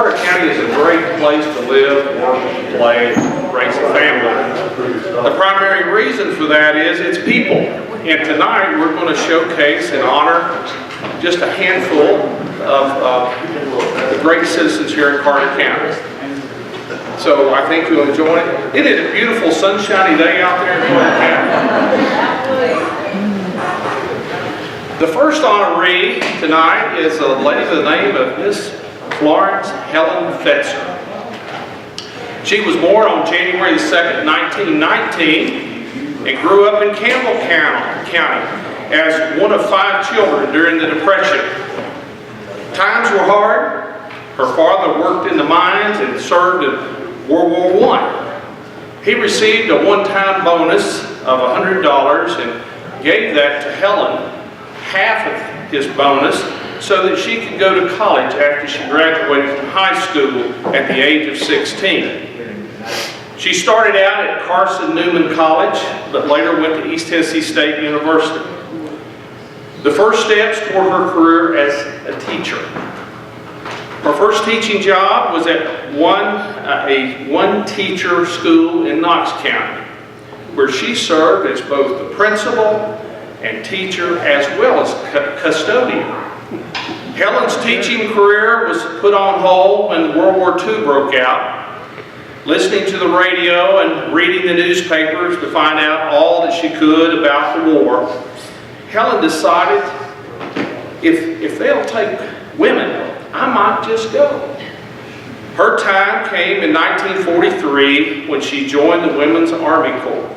Carter County is a great place to live, work, play, raise a family. The primary reason for that is its people. And tonight we're going to showcase and honor just a handful of the great citizens here in Carter County. So I think you'll enjoy it. Isn't it a beautiful sunshiny day out there in Carter County? The first honoree tonight is a lady by the name of Miss Florence Helen Fetzer. She was born on January 2nd, 1919, and grew up in Campbell County as one of 5 children during the Depression. Times were hard. Her father worked in the mines and served in World War I. He received a one-time bonus of $100 and gave that to Helen, half of his bonus, so that she could go to college after she graduated from high school at the age of 16. She started out at Carson Newman College, but later went to East Tennessee State University. The first steps toward her career as a teacher. Her first teaching job was at a one-teacher school in Knox County, where she served as both the principal and teacher as well as custodian. Helen's teaching career was put on hold when World War II broke out. Listening to the radio and reading the newspapers to find out all that she could about the war, Helen decided, if they'll take women, I might just go. Her time came in 1943 when she joined the Women's Army Corps.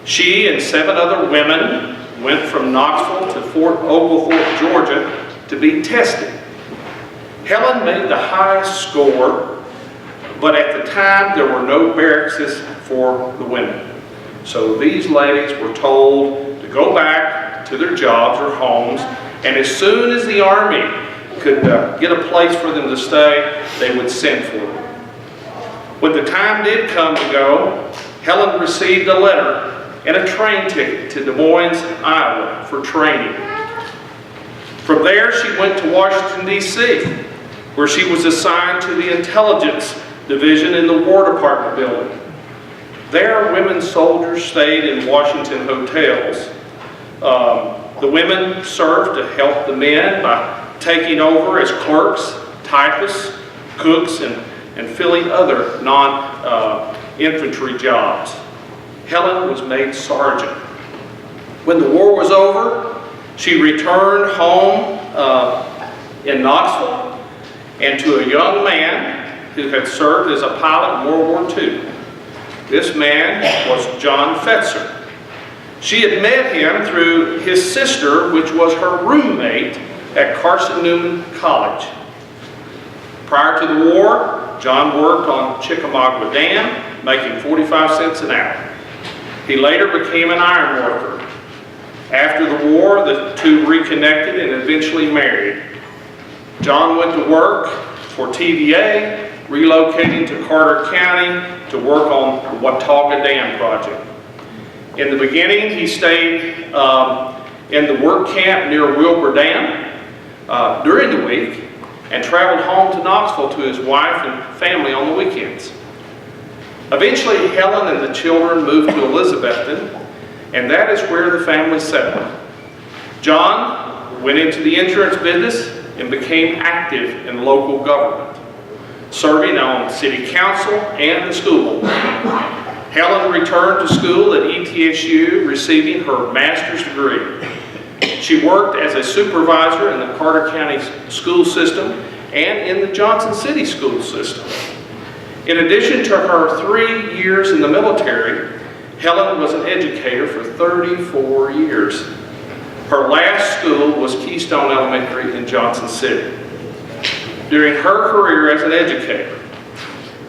She and 7 other women went from Knoxville to Fort Oglethorpe, Georgia to be tested. Helen made the highest score, but at the time there were no barracks for the women. So these ladies were told to go back to their jobs or homes, and as soon as the Army could get a place for them to stay, they would send for them. When the time did come to go, Helen received a letter and a train ticket to Des Moines, Iowa for training. From there, she went to Washington, D.C., where she was assigned to the Intelligence Division in the War Department building. There, women soldiers stayed in Washington hotels. The women served to help the men by taking over as clerks, typists, cooks, and filling other non-infantry jobs. Helen was made sergeant. When the war was over, she returned home in Knoxville and to a young man who had served as a pilot in World War II. This man was John Fetzer. She had met him through his sister, which was her roommate at Carson Newman College. Prior to the war, John worked on Chickamauga Dam, making 45 cents an hour. He later became an iron worker. After the war, the two reconnected and eventually married. John went to work for TVA, relocating to Carter County to work on the Watauga Dam project. In the beginning, he stayed in the work camp near Wilbur Dam during the week and traveled home to Knoxville to his wife and family on the weekends. Eventually, Helen and the children moved to Elizabethton, and that is where the family settled. John went into the insurance business and became active in local government, serving on city council and the school board. Helen returned to school at ETSU, receiving her master's degree. She worked as a supervisor in the Carter County school system and in the Johnson City school system. In addition to her 3 years in the military, Helen was an educator for 34 years. Her last school was Keystone Elementary in Johnson City. During her career as an educator,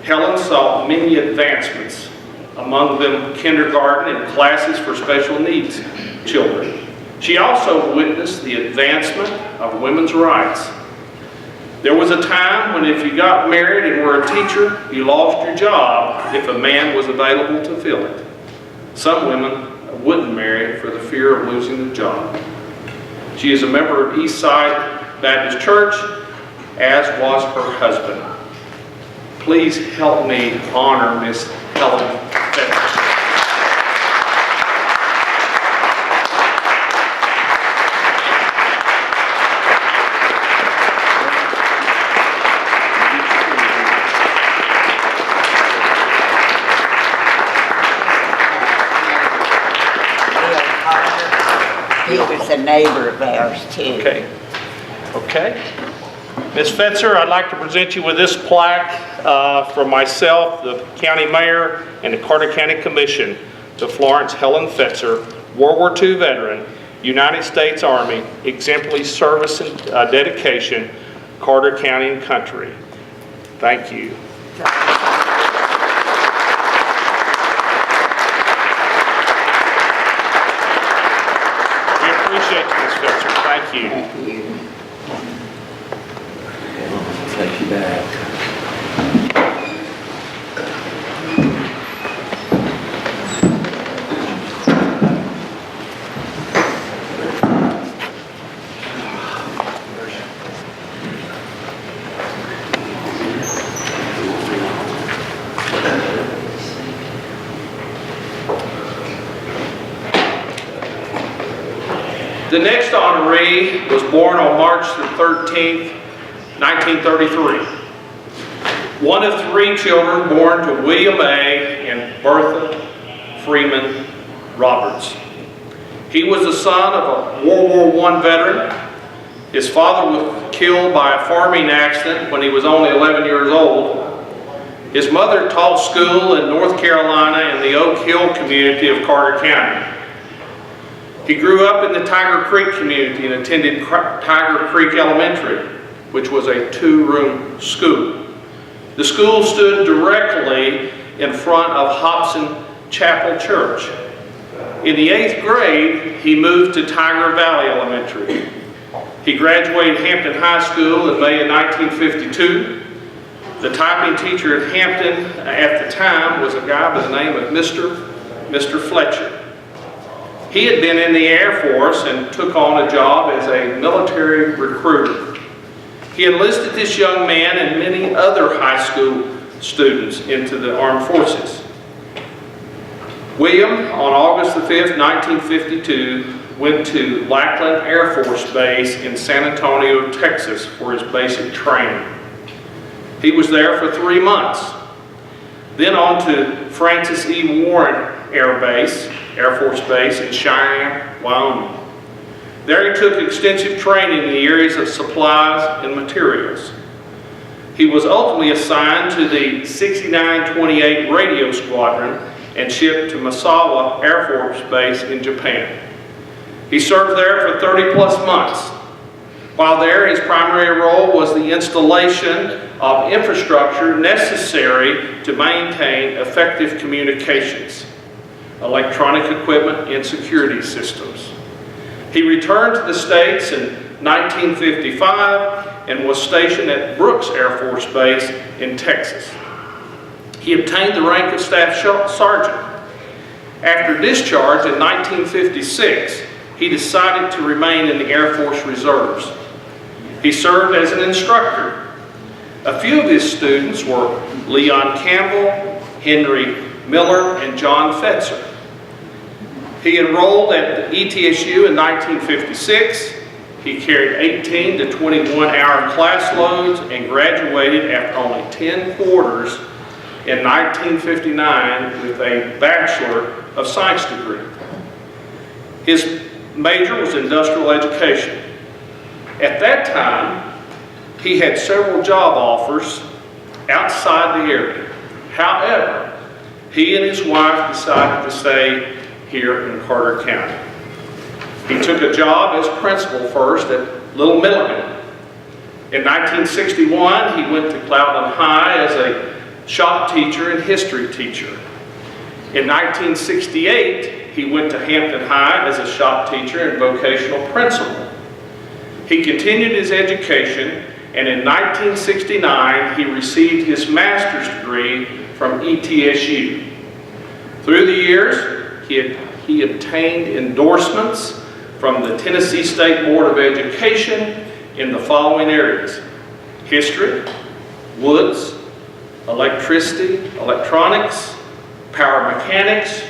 Helen saw many advancements, among them kindergarten and classes for special needs children. She also witnessed the advancement of women's rights. There was a time when if you got married and were a teacher, you lost your job if a man was available to fill it. Some women wouldn't marry for the fear of losing the job. She is a member of Eastside Baptist Church, as was her husband. Please help me honor Miss Helen Fetzer. He was a neighbor of ours too. Okay. Okay. Ms. Fetzer, I'd like to present you with this plaque from myself, the county mayor, and the Carter County Commission to Florence Helen Fetzer, World War II veteran, United States Army, exemplary service and dedication, Carter County and country. Thank you. We appreciate you, Ms. Fetzer. Thank you. Thank you. Take you back. The next honoree was born on March the 13th, 1933. One of 3 children born to William A. and Bertha Freeman Roberts. He was the son of a World War I veteran. His father was killed by a farming accident when he was only 11 years old. His mother taught school in North Carolina in the Oak Hill community of Carter County. He grew up in the Tiger Creek community and attended Tiger Creek Elementary, which was a 2-room school. The school stood directly in front of Hobson Chapel Church. In the 8th grade, he moved to Tiger Valley Elementary. He graduated Hampton High School in May of 1952. The typing teacher at Hampton at the time was a guy by the name of Mr. Fletcher. He had been in the Air Force and took on a job as a military recruiter. He enlisted this young man and many other high school students into the armed forces. William, on August the 5th, 1952, went to Lackland Air Force Base in San Antonio, Texas for his basic training. He was there for 3 months. Then on to Francis E. Warren Air Force Base in Cheyenne, Wyoming. There he took extensive training in the areas of supplies and materials. He was ultimately assigned to the 6928 Radio Squadron and shipped to Misawa Air Force Base in Japan. He served there for 30+ months. While there, his primary role was the installation of infrastructure necessary to maintain effective communications, electronic equipment, and security systems. He returned to the States in 1955 and was stationed at Brooks Air Force Base in Texas. He obtained the rank of Staff Sergeant. After discharge in 1956, he decided to remain in the Air Force Reserves. He served as an instructor. A few of his students were Leon Campbell, Henry Miller, and John Fetzer. He enrolled at the ETSU in 1956. He carried 18 to 21-hour class loads and graduated after only 10 quarters in 1959 with a Bachelor of Science degree. His major was industrial education. At that time, he had several job offers outside the area. However, he and his wife decided to stay here in Carter County. He took a job as principal first at Little Milligan. In 1961, he went to Cloudland High as a shop teacher and history teacher. In 1968, he went to Hampton High as a shop teacher and vocational principal. He continued his education, and in 1969, he received his master's degree from ETSU. Through the years, he obtained endorsements from the Tennessee State Board of Education in the following areas: history, woods, electricity, electronics, power mechanics,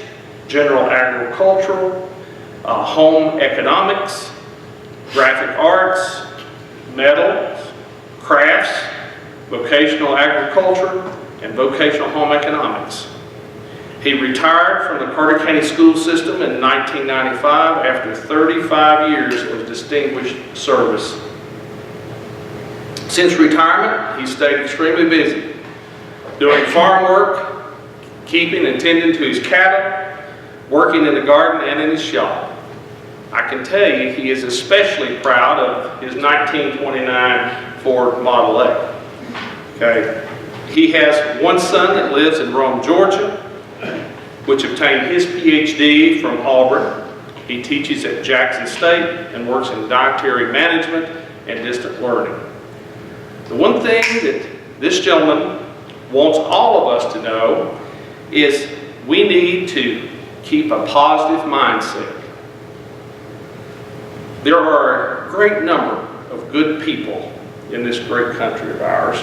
general agricultural, home economics, graphic arts, metals, crafts, vocational agriculture, and vocational home economics. He retired from the Carter County school system in 1995 after 35 years of distinguished service. Since retirement, he stayed extremely busy, doing farm work, keeping and tending to his cattle, working in the garden and in his shop. I can tell you he is especially proud of his 1929 Ford Model A. Okay. He has one son that lives in Rome, Georgia, which obtained his PhD from Auburn. He teaches at Jackson State and works in dietary management and distant learning. The one thing that this gentleman wants all of us to know is we need to keep a positive mindset. There are a great number of good people in this great country of ours.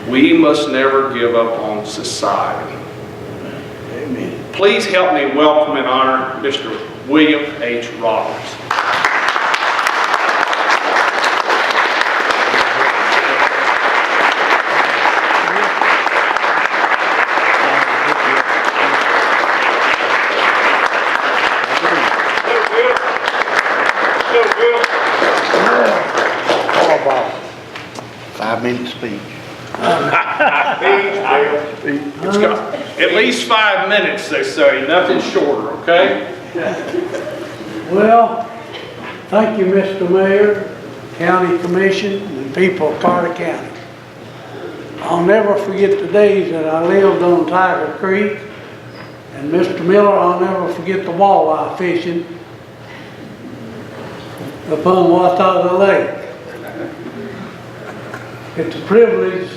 We must never give up on society. Amen. Please help me welcome and honor Mr. William H. Roberts. How about 5-minute speech. It's got at least 5 minutes, they say, nothing shorter, okay? Well, thank you, Mr. Mayor, County Commission, and people of Carter County. I'll never forget the days that I lived on Tiger Creek, and Mr. Miller, I'll never forget the walleye fishing upon Watauga Lake. It's a privilege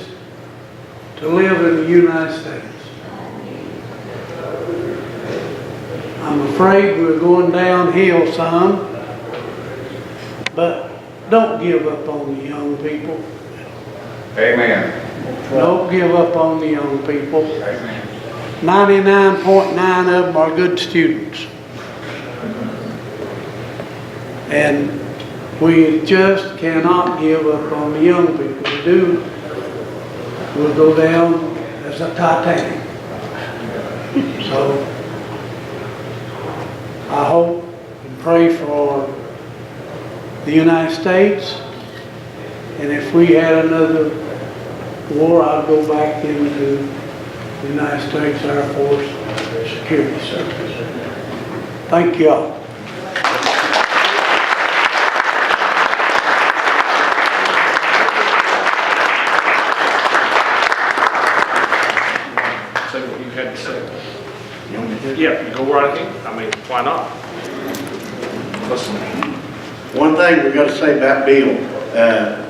to live in the United States. I'm afraid we're going downhill some, but don't give up on the young people. Amen. Don't give up on the young people. Amen. 99.9 of them are good students. And we just cannot give up on the young people. We do, we'll go down as a Titanic. So, I hope and pray for the United States. And if we had another war, I'd go back into the United States Air Force Security Service. Thank you all. Say what you had to say. Yeah, go right ahead. I mean, why not? Listen. One thing we got to say about Bill,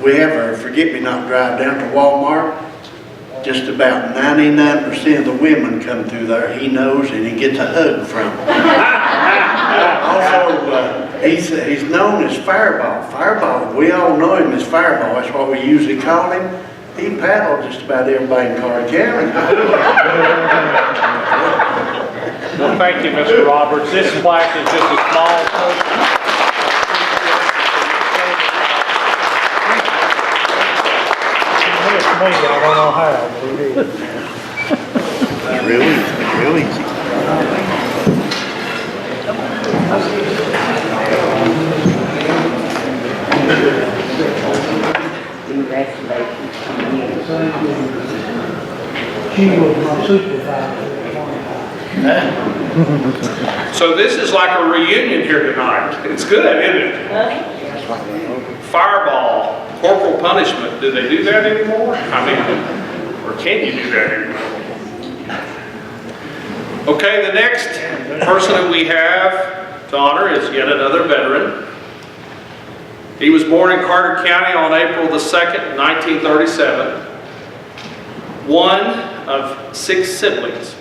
we have a forget-me-not drive down to Walmart. Just about 99% of the women come through there. He knows and he gets a hug from them. Also, he's known as Fireball. Fireball, we all know him as Fireball. That's what we usually call him. He paddled just about everybody in Carter County. Well, thank you, Mr. Roberts. This plaque is just a small token. It's me, I don't know how, but it is. Real easy. Congratulations to you. She was my supervisor at one time. So this is like a reunion here tonight. It's good, isn't it? Fireball, corporal punishment. Do they do that anymore? I mean, or can you do that anymore? Okay, the next person that we have to honor is yet another veteran. He was born in Carter County on April the 2nd, 1937. One of 6 siblings.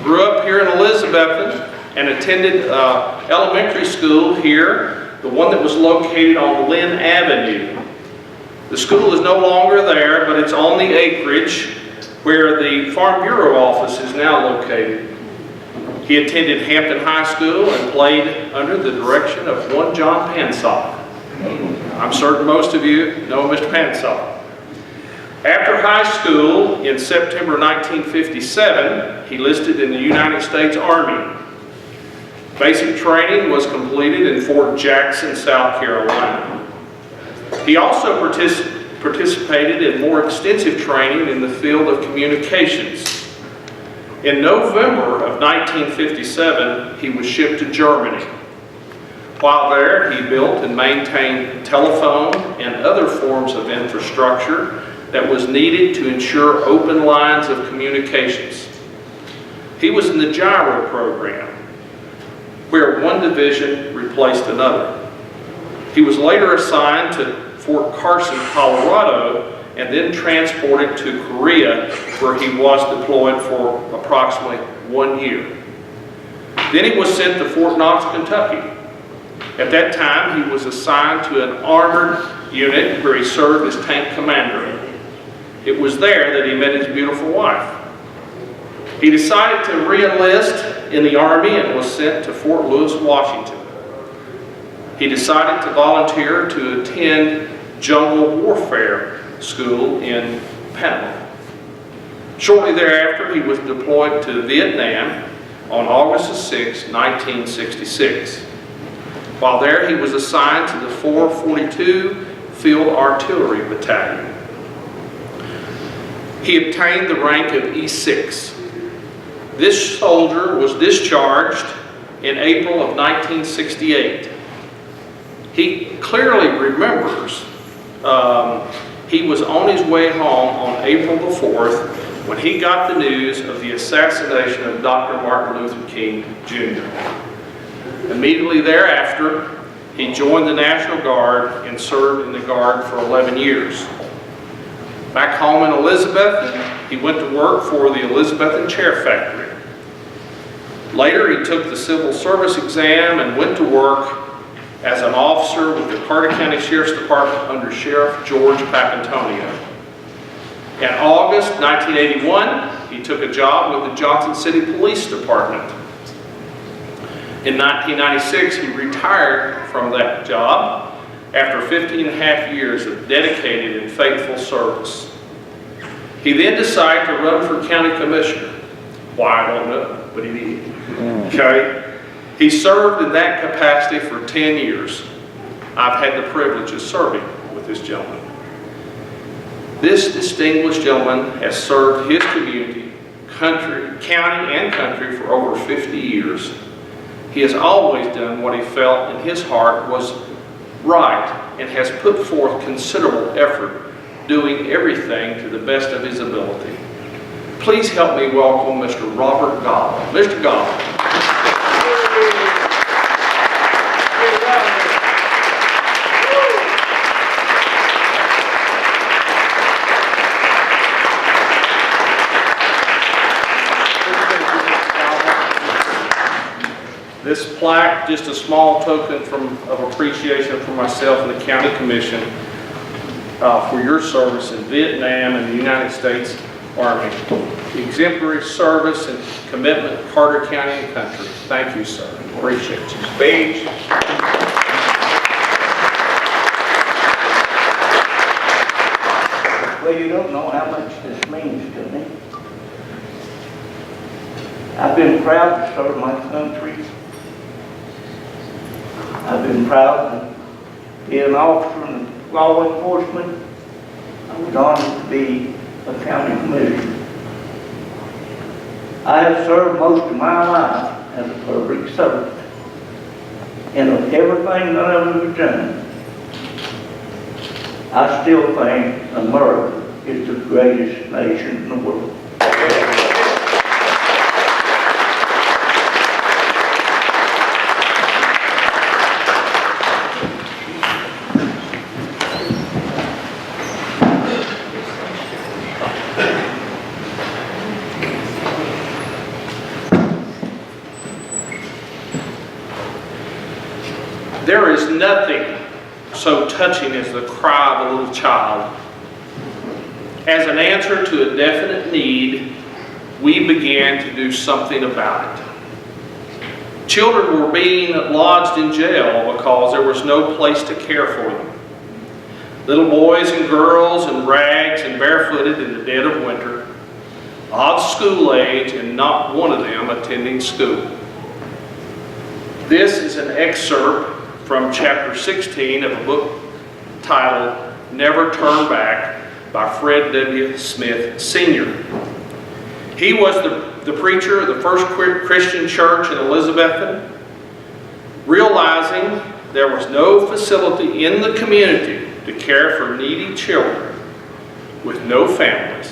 Grew up here in Elizabethton and attended elementary school here, the one that was located on Lynn Avenue. The school is no longer there, but it's on the acreage where the Farm Bureau office is now located. He attended Hampton High School and played under the direction of one John Pansock. I'm certain most of you know Mr. Pansock. After high school, in September 1957, he enlisted in the United States Army. Basic training was completed in Fort Jackson, South Carolina. He also participated in more extensive training in the field of communications. In November of 1957, he was shipped to Germany. While there, he built and maintained telephone and other forms of infrastructure that was needed to ensure open lines of communications. He was in the gyro program, where one division replaced another. He was later assigned to Fort Carson, Colorado, and then transported to Korea, where he was deployed for approximately 1 year. Then he was sent to Fort Knox, Kentucky. At that time, he was assigned to an armored unit where he served as tank commander. It was there that he met his beautiful wife. He decided to re-enlist in the Army and was sent to Fort Lewis, Washington. He decided to volunteer to attend jungle warfare school in Panama. Shortly thereafter, he was deployed to Vietnam on August 6, 1966. While there, he was assigned to the 442 Field Artillery Battalion. He obtained the rank of E6. This soldier was discharged in April of 1968. He clearly remembers he was on his way home on April the 4th when he got the news of the assassination of Dr. Martin Luther King, Jr. Immediately thereafter, he joined the National Guard and served in the Guard for 11 years. Back home in Elizabeth, he went to work for the Elizabethan Chair Factory. Later, he took the civil service exam and went to work as an officer with the Carter County Sheriff's Department under Sheriff George Papantonio. In August 1981, he took a job with the Johnson City Police Department. In 1996, he retired from that job after 15 and a half years of dedicated and faithful service. He then decided to run for county commissioner. Why, I don't know, but he did. Okay? He served in that capacity for 10 years. I've had the privilege of serving with this gentleman. This distinguished gentleman has served his community, county and country for over 50 years. He has always done what he felt in his heart was right and has put forth considerable effort doing everything to the best of his ability. Please help me welcome Mr. Robert Gobb. Mr. Gobb. This plaque, just a small token of appreciation for myself and the County Commission for your service in Vietnam and the United States Army. Exemplary service and commitment to Carter County and country. Thank you, sir. Appreciate you. Speech. Well, you don't know how much this means to me. I've been proud to serve my country. I've been proud to be an officer in law enforcement. I was honored to be a county commissioner. I have served most of my life as a public servant. And of everything that I've ever done, I still think America is the greatest nation in the world. There is nothing so touching as the cry of a little child. As an answer to a definite need, we began to do something about it. Children were being lodged in jail because there was no place to care for them. Little boys and girls in rags and barefooted in the dead of winter, odd school age, and not one of them attending school. This is an excerpt from chapter 16 of a book titled Never Turn Back by Fred W. Smith Sr. He was the preacher of the first Christian church in Elizabethton. Realizing there was no facility in the community to care for needy children with no families,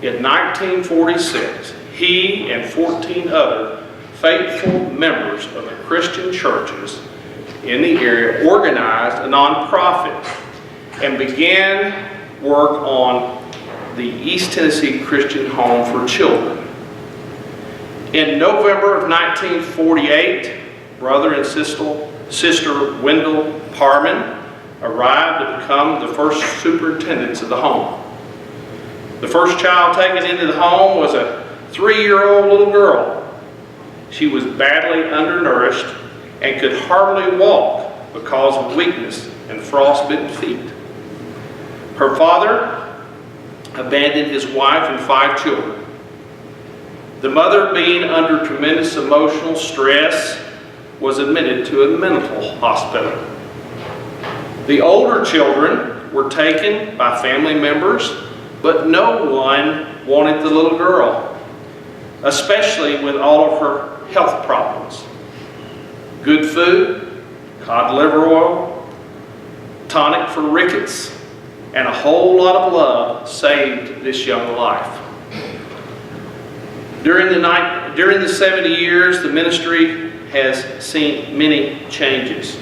in 1946, he and 14 other faithful members of the Christian churches in the area organized a nonprofit and began work on the East Tennessee Christian Home for Children. In November of 1948, brother and sister Wendell Parman arrived to become the first superintendents of the home. The first child taken into the home was a 3-year-old little girl. She was badly undernourished and could hardly walk because of weakness and frostbitten feet. Her father abandoned his wife and 5 children. The mother, being under tremendous emotional stress, was admitted to a mental hospital. The older children were taken by family members, but no one wanted the little girl, especially with all of her health problems. Good food, cod liver oil, tonic for rickets, and a whole lot of love saved this young life. During the 70 years, the ministry has seen many changes.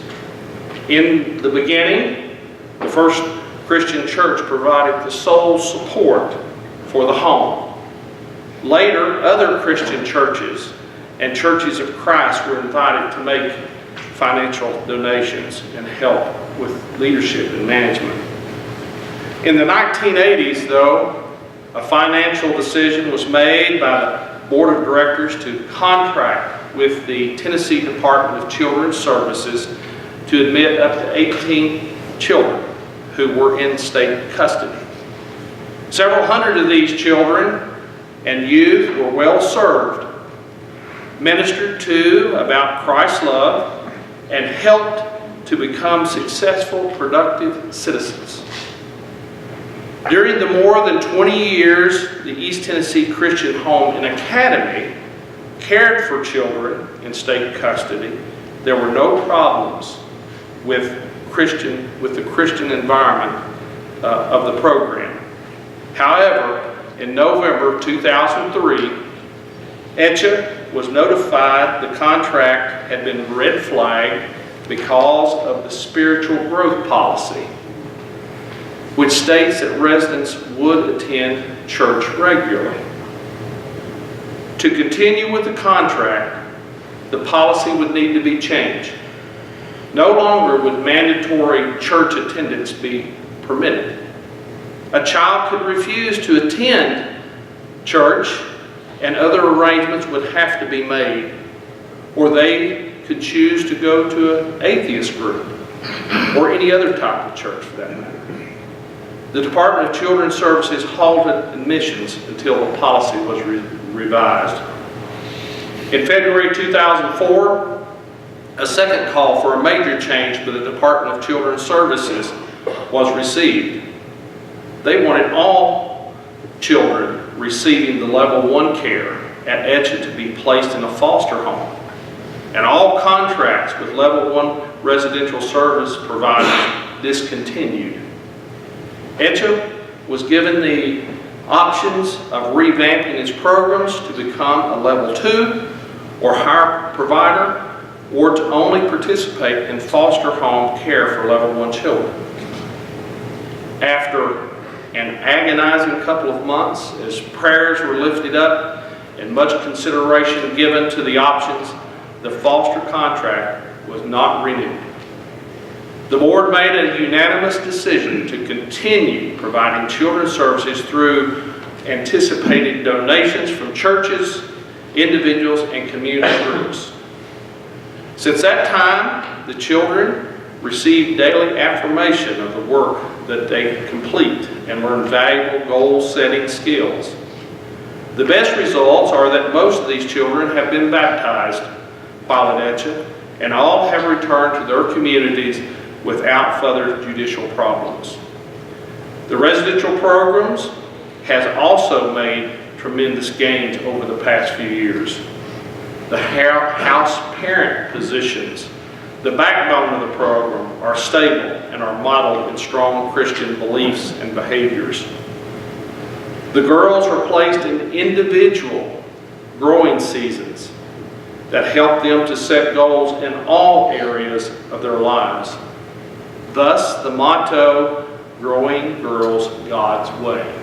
In the beginning, the first Christian church provided the sole support for the home. Later, other Christian churches and churches of Christ were invited to make financial donations and help with leadership and management. In the 1980s, though, a financial decision was made by the Board of Directors to contract with the Tennessee Department of Children's Services to admit up to 18 children who were in state custody. Several hundred of these children and youth were well served, ministered to about Christ's love, and helped to become successful, productive citizens. During the more than 20 years the East Tennessee Christian Home and Academy cared for children in state custody, there were no problems with the Christian environment of the program. However, in November 2003, ETCHA was notified the contract had been red flagged because of the spiritual growth policy, which states that residents would attend church regularly. To continue with the contract, the policy would need to be changed. No longer would mandatory church attendance be permitted. A child could refuse to attend church, and other arrangements would have to be made, or they could choose to go to an atheist group or any other type of church for that matter. The Department of Children's Services halted admissions until the policy was revised. In February 2004, a second call for a major change by the Department of Children's Services was received. They wanted all children receiving the level 1 care at ETCHA to be placed in a foster home, and all contracts with level 1 residential service providers discontinued. ETCHA was given the options of revamping its programs to become a level 2 or higher provider, or to only participate in foster home care for level 1 children. After an agonizing couple of months, as prayers were lifted up and much consideration given to the options, the foster contract was not renewed. The board made a unanimous decision to continue providing children's services through anticipated donations from churches, individuals, and community groups. Since that time, the children receive daily affirmation of the work that they complete and learn valuable goal-setting skills. The best results are that most of these children have been baptized while at Etcha, and all have returned to their communities without further judicial problems. The residential programs has also made tremendous gains over the past few years. The house parent positions, the backbone of the program, are stable and are modeled in strong Christian beliefs and behaviors. The girls are placed in individual growing seasons that help them to set goals in all areas of their lives. Thus, the motto, Growing Girls God's Way.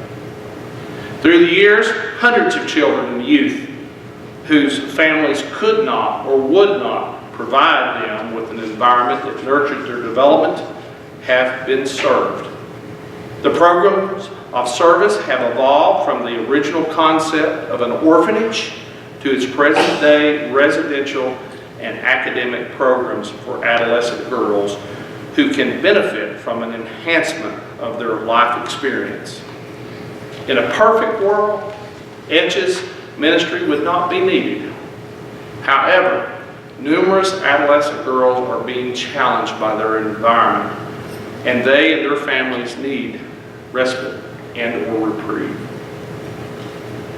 Through the years, hundreds of children and youth whose families could not or would not provide them with an environment that nurtured their development have been served. The programs of service have evolved from the original concept of an orphanage to its present-day residential and academic programs for adolescent girls who can benefit from an enhancement of their life experience. In a perfect world, Etcha's ministry would not be needed. However, numerous adolescent girls are being challenged by their environment, and they and their families need respite and or reprieve.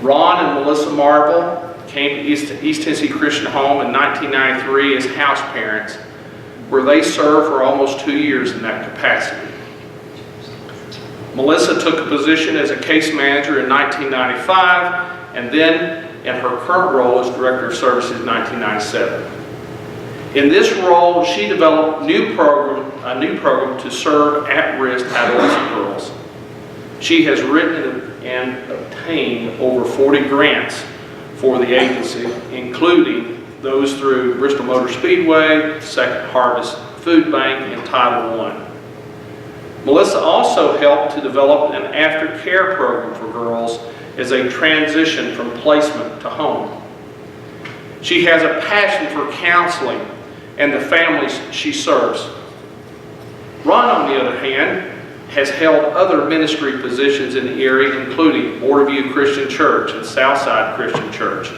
Ron and Melissa Marble came to East Tennessee Christian Home in 1993 as house parents, where they served for almost 2 years in that capacity. Melissa took a position as a case manager in 1995, and then in her current role as Director of Services in 1997. In this role, she developed a new program to serve at-risk adolescent girls. She has written and obtained over 40 grants for the agency, including those through Bristol Motor Speedway, Second Harvest Food Bank, and Title I. Melissa also helped to develop an aftercare program for girls as they transition from placement to home. She has a passion for counseling and the families she serves. Ron, on the other hand, has held other ministry positions in the area, including Borderview Christian Church and Southside Christian Church,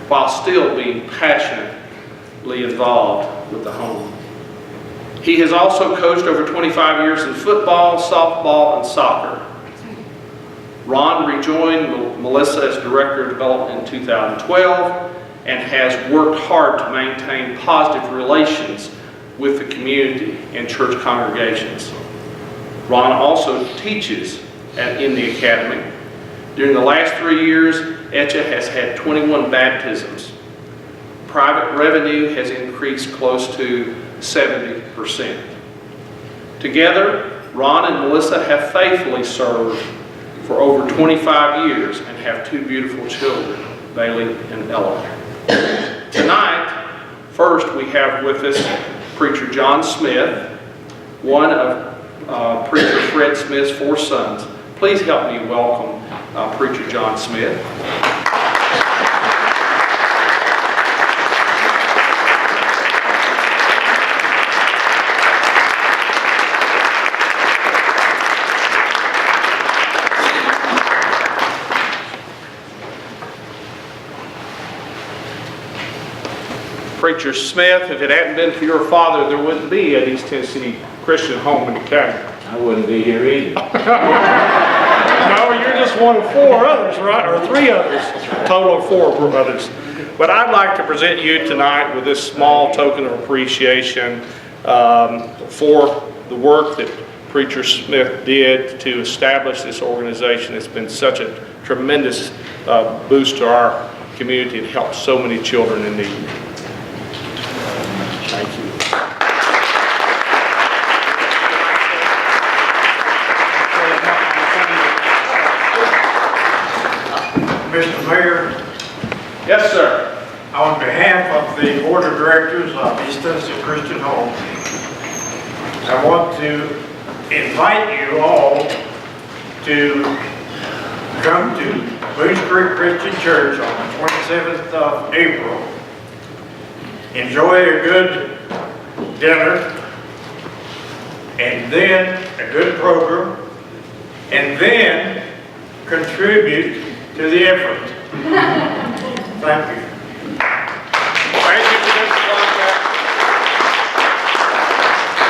while still being passionately involved with the home. He has also coached over 25 years in football, softball, and soccer. Ron rejoined Melissa as Director of Development in 2012 and has worked hard to maintain positive relations with the community and church congregations. Ron also teaches in the academy. During the last 3 years, Etcha has had 21 baptisms. Private revenue has increased close to 70%. Together, Ron and Melissa have faithfully served for over 25 years and have 2 beautiful children, Bailey and Ella. Tonight, first we have with us Preacher John Smith, one of Preacher Fred Smith's 4 sons. Please help me welcome Preacher John Smith. Preacher Smith, if it hadn't been for your father, there wouldn't be an East Tennessee Christian Home in the county. I wouldn't be here either. No, you're just one of 4 others, right? Or 3 others. Total of 4 brothers. But I'd like to present you tonight with this small token of appreciation for the work that Preacher Smith did to establish this organization. It's been such a tremendous boost to our community and helped so many children in need. Thank you. Mr. Mayor, Yes, sir. on behalf of the Board of Directors of East Tennessee Christian Home, I want to invite you all to come to Moose Creek Christian Church on the 27th of April. Enjoy a good dinner, and then a good program, and then contribute to the effort. Thank you. Thank you for this contact.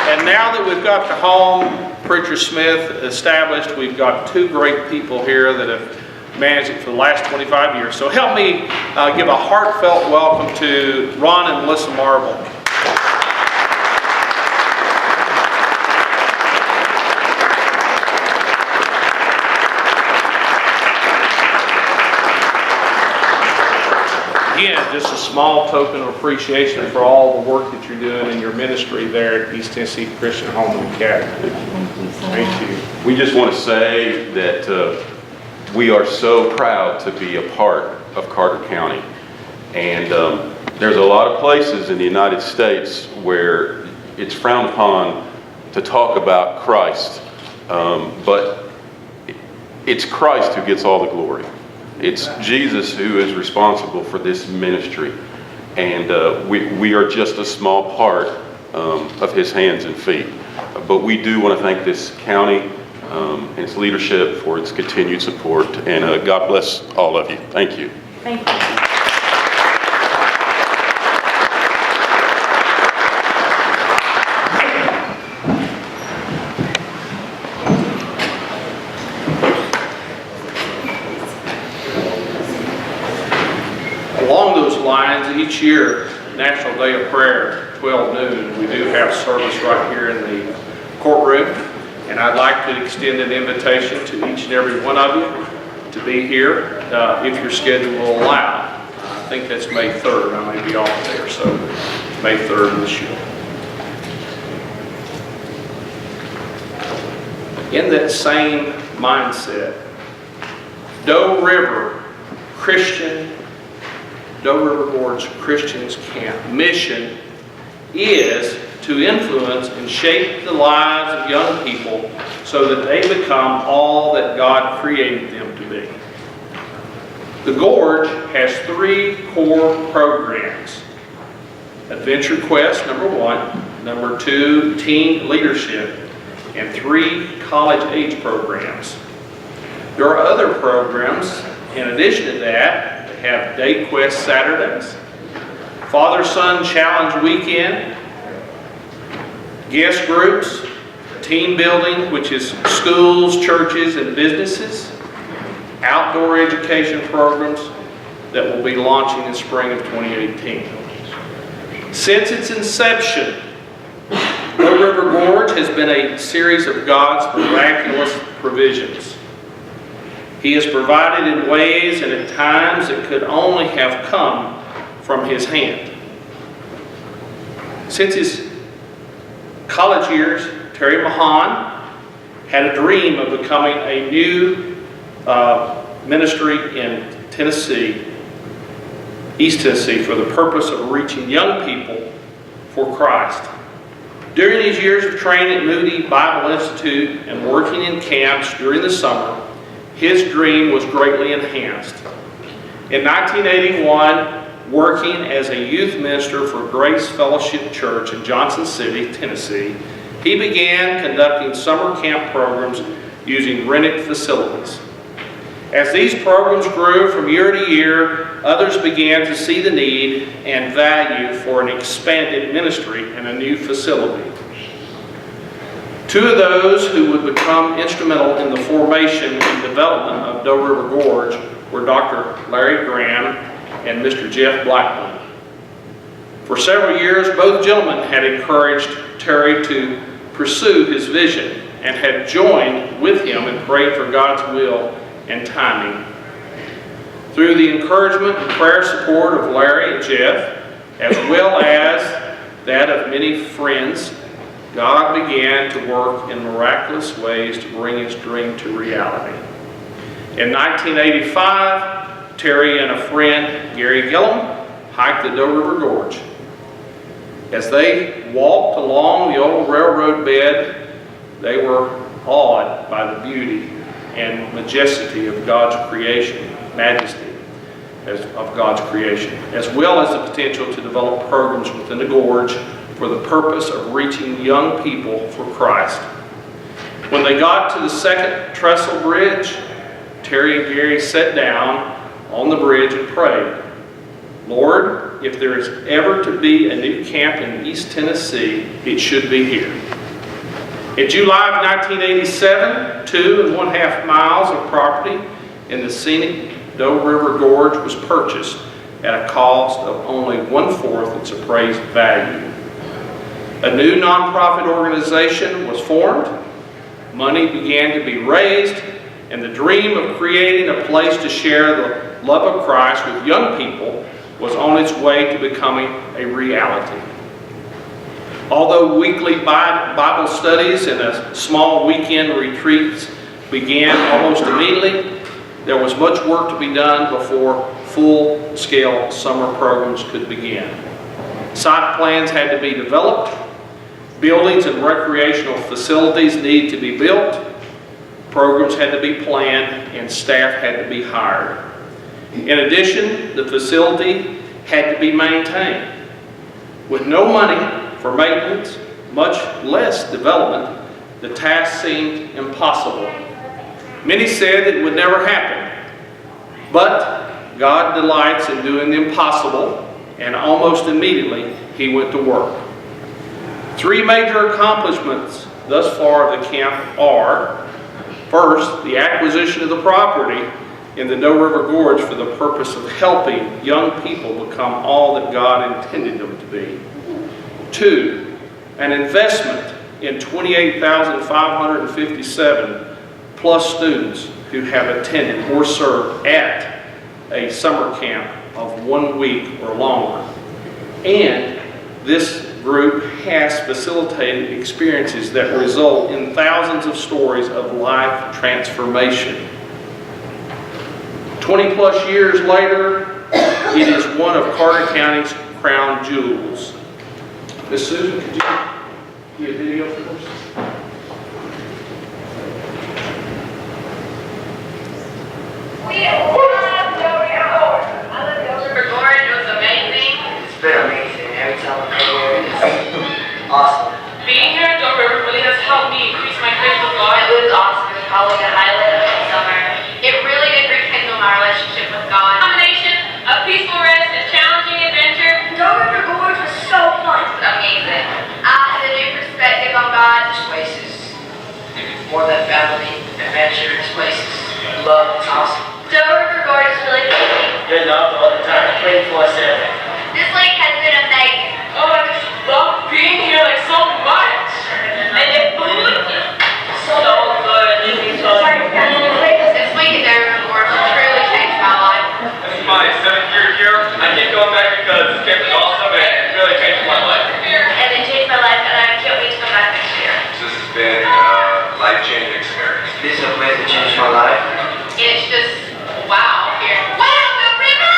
And now that we've got the home, Preacher Smith, established, we've got two great people here that have managed it for the last 25 years. So help me give a heartfelt welcome to Ron and Melissa Marble. Again, just a small token of appreciation for all the work that you're doing in your ministry there at East Tennessee Christian Home and Academy. Thank you. We just want to say that we are so proud to be a part of Carter County. And there's a lot of places in the United States where it's frowned upon to talk about Christ. But it's Christ who gets all the glory. It's Jesus who is responsible for this ministry. And we are just a small part of his hands and feet. But we do want to thank this county and its leadership for its continued support. And God bless all of you. Thank you. Thank you. Along those lines, each year, National Day of Prayer, 12 noon, we do have service right here in the courtroom. And I'd like to extend an invitation to each and every one of you to be here if your schedule will allow. I think that's May 3rd. I may be off there, so May 3rd this year. In that same mindset, Doe River Gorge Christians Camp mission is to influence and shape the lives of young people so that they become all that God created them to be. The Gorge has 3 core programs. Adventure Quest, number 1, number 2, Teen Leadership, and 3 college-age programs. There are other programs in addition to that. They have Day Quest Saturdays, Father-Son Challenge Weekend, guest groups, team building, which is schools, churches, and businesses, outdoor education programs that will be launching in spring of 2018. Since its inception, Doe River Gorge has been a series of God's miraculous provisions. He has provided in ways and at times that could only have come from His hand. Since his college years, Terry Mahan had a dream of becoming a new ministry in Tennessee, East Tennessee, for the purpose of reaching young people for Christ. During his years of training at Moody Bible Institute and working in camps during the summer, his dream was greatly enhanced. In 1981, working as a youth minister for Grace Fellowship Church in Johnson City, Tennessee, he began conducting summer camp programs using rented facilities. As these programs grew from year to year, others began to see the need and value for an expanded ministry and a new facility. 2 of those who would become instrumental in the formation and development of Doe River Gorge were Dr. Larry Graham and Mr. Jeff Blackman. For several years, both gentlemen had encouraged Terry to pursue his vision and had joined with him and prayed for God's will and timing. Through the encouragement and prayer support of Larry and Jeff, as well as that of many friends, God began to work in miraculous ways to bring his dream to reality. In 1985, Terry and a friend, Gary Gillum, hiked the Doe River Gorge. As they walked along the old railroad bed, they were awed by the beauty and majesty of God's creation, of God's creation, as well as the potential to develop programs within the gorge for the purpose of reaching young people for Christ. When they got to the second trestle bridge, Terry and Gary sat down on the bridge and prayed, "Lord, if there is ever to be a new camp in East Tennessee, it should be here." In July of 1987, 2.5 miles of property in the scenic Doe River Gorge was purchased at a cost of only 1/4 its appraised value. A new nonprofit organization was formed, money began to be raised, and the dream of creating a place to share the love of Christ with young people was on its way to becoming a reality. Although weekly Bible studies and a small weekend retreats began almost immediately, there was much work to be done before full-scale summer programs could begin. Site plans had to be developed, buildings and recreational facilities needed to be built, programs had to be planned, and staff had to be hired. In addition, the facility had to be maintained. With no money for maintenance, much less development, the task seemed impossible. Many said it would never happen, but God delights in doing the impossible, and almost immediately He went to work. 3 major accomplishments thus far of the camp are: first, the acquisition of the property in the Doe River Gorge for the purpose of helping young people become all that God intended them to be. 2, an investment in 28,557 plus students who have attended or served at a summer camp of 1 week or longer. And this group has facilitated experiences that result in thousands of stories of life transformation. 20 plus years later, it is one of Carter County's crown jewels. Miss Susan, could you do a video for us? I love Doe River Gorge. It was amazing. It's been amazing. Every time I come here, it's awesome. Being here at Doe River really has helped me increase my faith with God. It was awesome. It was probably the highlight of the summer. It really did rekindle my relationship with God. Combination of peaceful rest and challenging adventure. Doe River Gorge was so fun. It's amazing. I had a new perspective on God. This place is more than family, adventure. This place is love. It's awesome. Doe River Gorge is really pretty. Good enough all the time. 24/7. This lake has been amazing. Oh, I just love being here like so much. And the food So good. this week at Doe River Gorge truly changed my life. This is my 7th year here. I keep going back because this camp is awesome and it really changed my life. And it changed my life, and I can't wait to come back next year. This has been a life-changing experience. This is a place that changed my life. And it's just wow here. Wow, the river!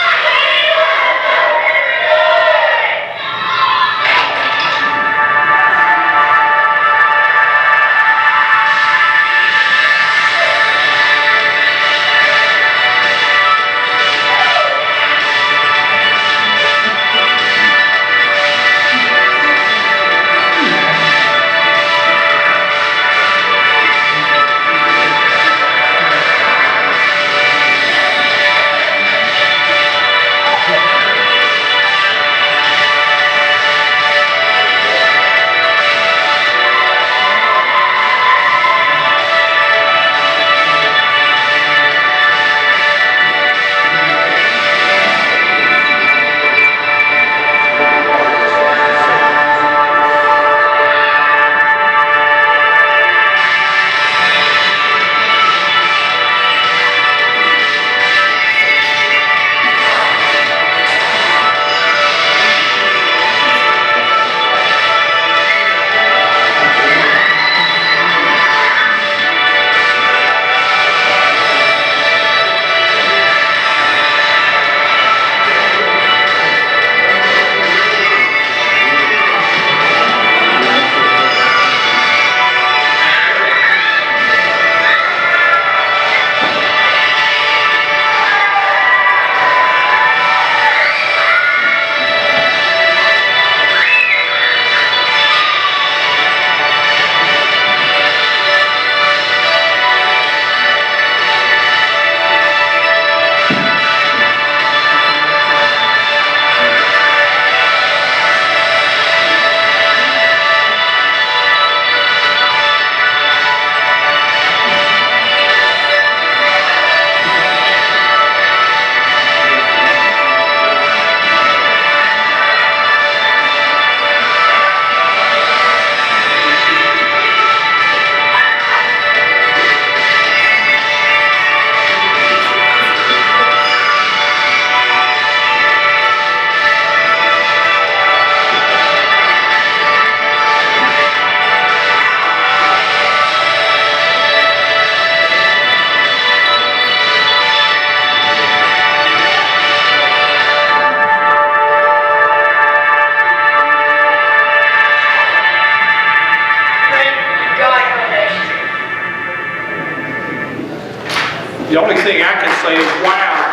wow.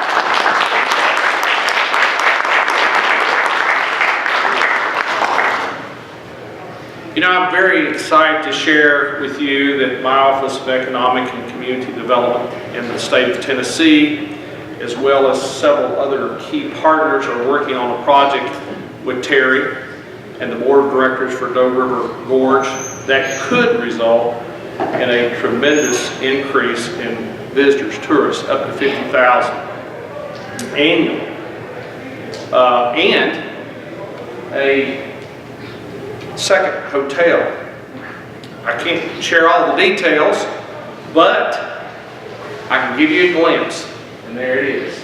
You know, I'm very excited to share with you that my Office of Economic and Community Development in the state of Tennessee, as well as several other key partners, are working on a project with Terry and the Board of Directors for Doe River Gorge that could result in a tremendous increase in visitors, tourists, up to 50,000 annually. And a second hotel. I can't share all the details, but I can give you a glimpse, and there it is.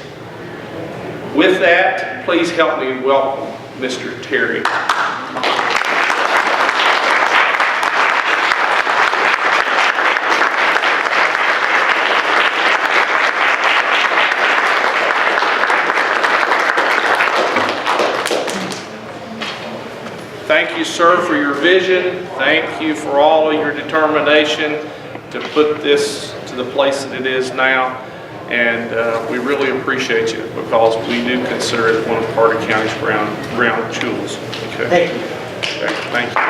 With that, please help me welcome Mr. Terry. Thank you, sir, for your vision. Thank you for all of your determination to put this to the place that it is now. And we really appreciate you because we do consider it one of Carter County's ground jewels. Okay. Thank you. Okay. Thank you. I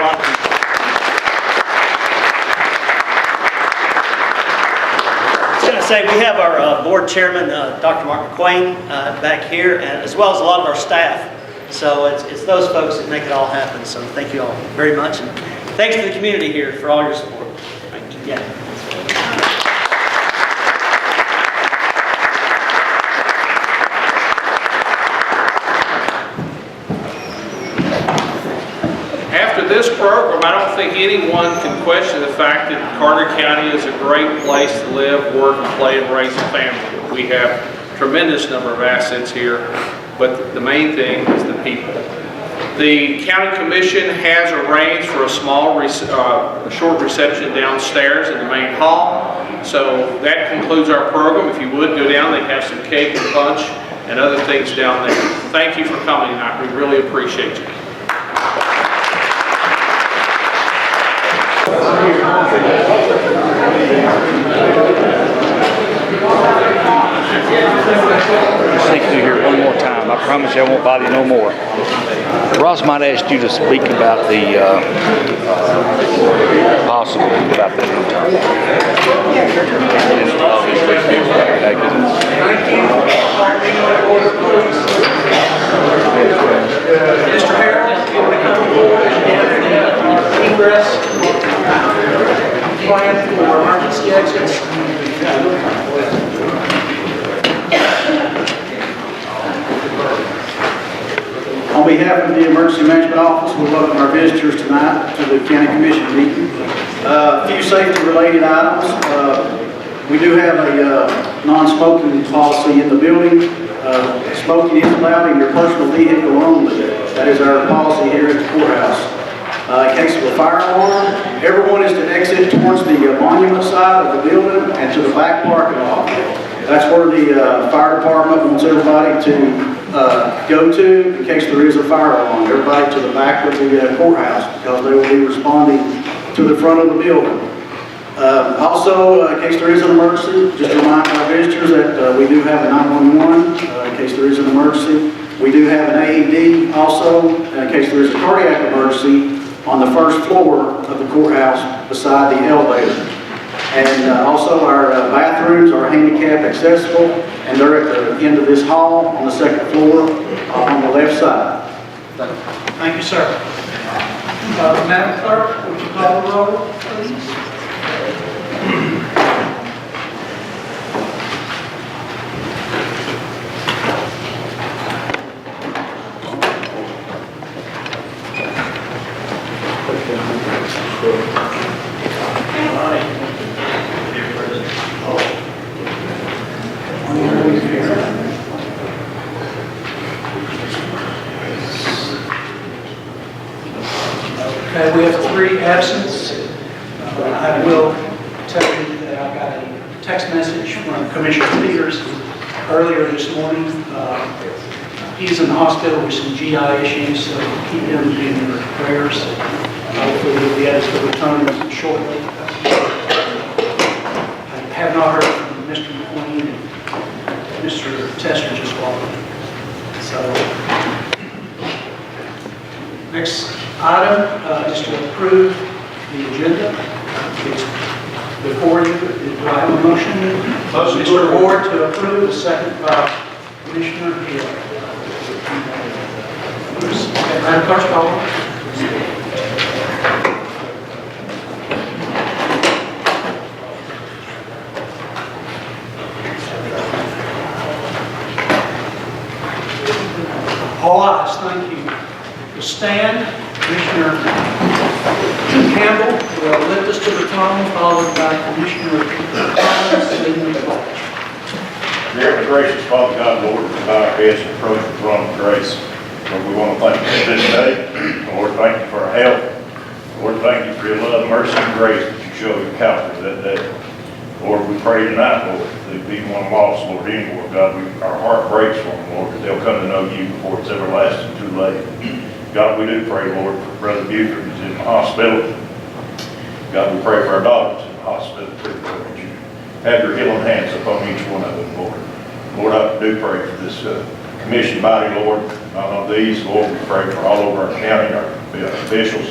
was going to say, we have our board chairman, Dr. Mark McQuain, back here, and as well as a lot of our staff. So it's those folks that make it all happen. So thank you all very much. And thanks to the community here for all your support. Thank you. Yeah. After this program, I don't think anyone can question the fact that Carter County is a great place to live, work, and play, and raise a family. We have a tremendous number of assets here, but the main thing is the people. The County Commission has arranged for a small, short reception downstairs in the main hall. So that concludes our program. If you would go down, they have some cake and punch and other things down there. Thank you for coming tonight. We really appreciate you. Thank you here one more time. I promise you I won't bother you no more. Ross might ask you to speak about the possible about the new term. Mr. Harrell, if you want to come forward and egress plan for emergency exits. On behalf of the Emergency Management Office, we welcome our visitors tonight to the County Commission meeting. A few safety-related items. We do have a non-smoking policy in the building. Smoking is allowed in your personal vehicle only. That is our policy here at the courthouse. In case of a fire alarm, everyone is to exit towards the monument side of the building and to the back parking lot. That's where the fire department wants everybody to go to in case there is a fire alarm. Everybody to the back of the courthouse because they will be responding to the front of the building. Also, in case there is an emergency, just remind our visitors that we do have a 911 in case there is an emergency. We do have an AED also in case there is a cardiac emergency on the first floor of the courthouse beside the elevator. And also our bathrooms are handicap accessible, and they're at the end of this hall on the second floor on the left side. Thank you, sir. Madam Clerk, would you call the roll, please? Okay, we have 3 absents. I will tell you that I got a text message from Commissioner Peters earlier this morning. He's in the hospital with some GI issues, so keep him in your prayers. Hopefully he'll be able to return shortly. I have not heard from Mr. McQueen. Mr. Tester just walked in. So, next item is to approve the agenda. It's before you. Do I have a motion? Mr. Ward to approve, a second by Commissioner Hill. Madam Clerk, call. All ayes, thank you. To stand, Commissioner Campbell will lift us to the throne, followed by Commissioner Collins, leading the pledge. Dear and gracious Father God, Lord, we bow our heads and approach the throne of grace. Lord, we want to thank you for this day. Lord, thank you for our health. Lord, thank you for your love, mercy, and grace that you showed in Calvary that day. Lord, we pray tonight, Lord, that if anyone lost, Lord, anymore, God, our heart breaks for them, Lord, that they'll come to know you before it's everlasting too late. God, we do pray, Lord, for Brother Buford who's in the hospital. God, we pray for our daughters in the hospital too, Lord, that you have your healing hands upon each one of them, Lord. Lord, I do pray for this commission body, Lord. Not on these, Lord, we pray for all over our county, our officials.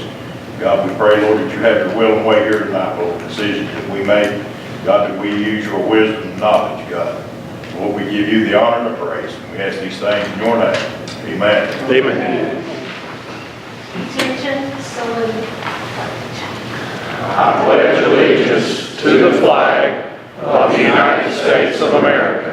God, we pray, Lord, that you have your will and way here tonight, Lord, decisions that we make. God, that we use your wisdom and knowledge, God. Lord, we give you the honor and the praise. And we ask these things in your name. Amen. Amen. Attention, salute. I pledge allegiance to the flag of the United States of America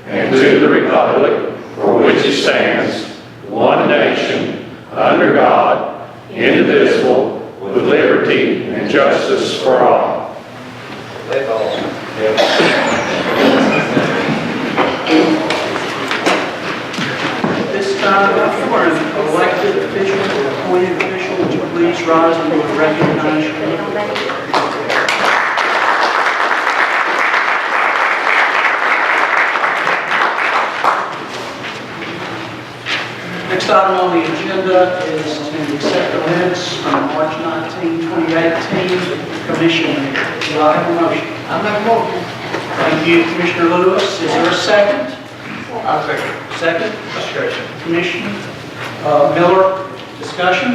and to the republic for which it stands, one nation, under God, indivisible, with liberty and justice for all. This time, for an elected official or appointed official, would you please rise and we'll recognize you? Next item on the agenda is to accept the minutes from March 19, 2018 commission meeting. Do I have a motion? I make a motion. Thank you, Commissioner Lewis. Is there a second? I'll second. Second? Discussion. Commissioner Miller, discussion?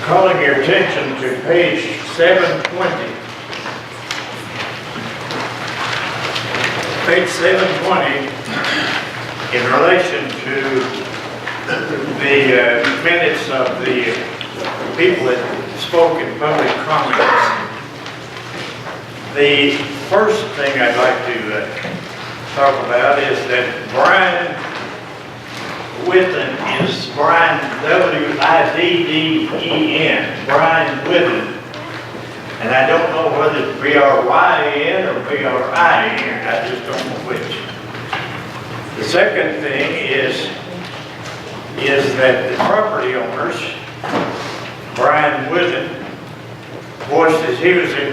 Calling your attention to page 720. Page 720, in relation to the minutes of the people that spoke in public comments. The first thing I'd like to talk about is that Brian Withen is Brian, W-I-D-D-E-N, Brian Withen. And I don't know whether it's B-R-Y-N or B-R-I-N, I just don't know which. The second thing is that the property owners, Brian Withen, voiced that he was in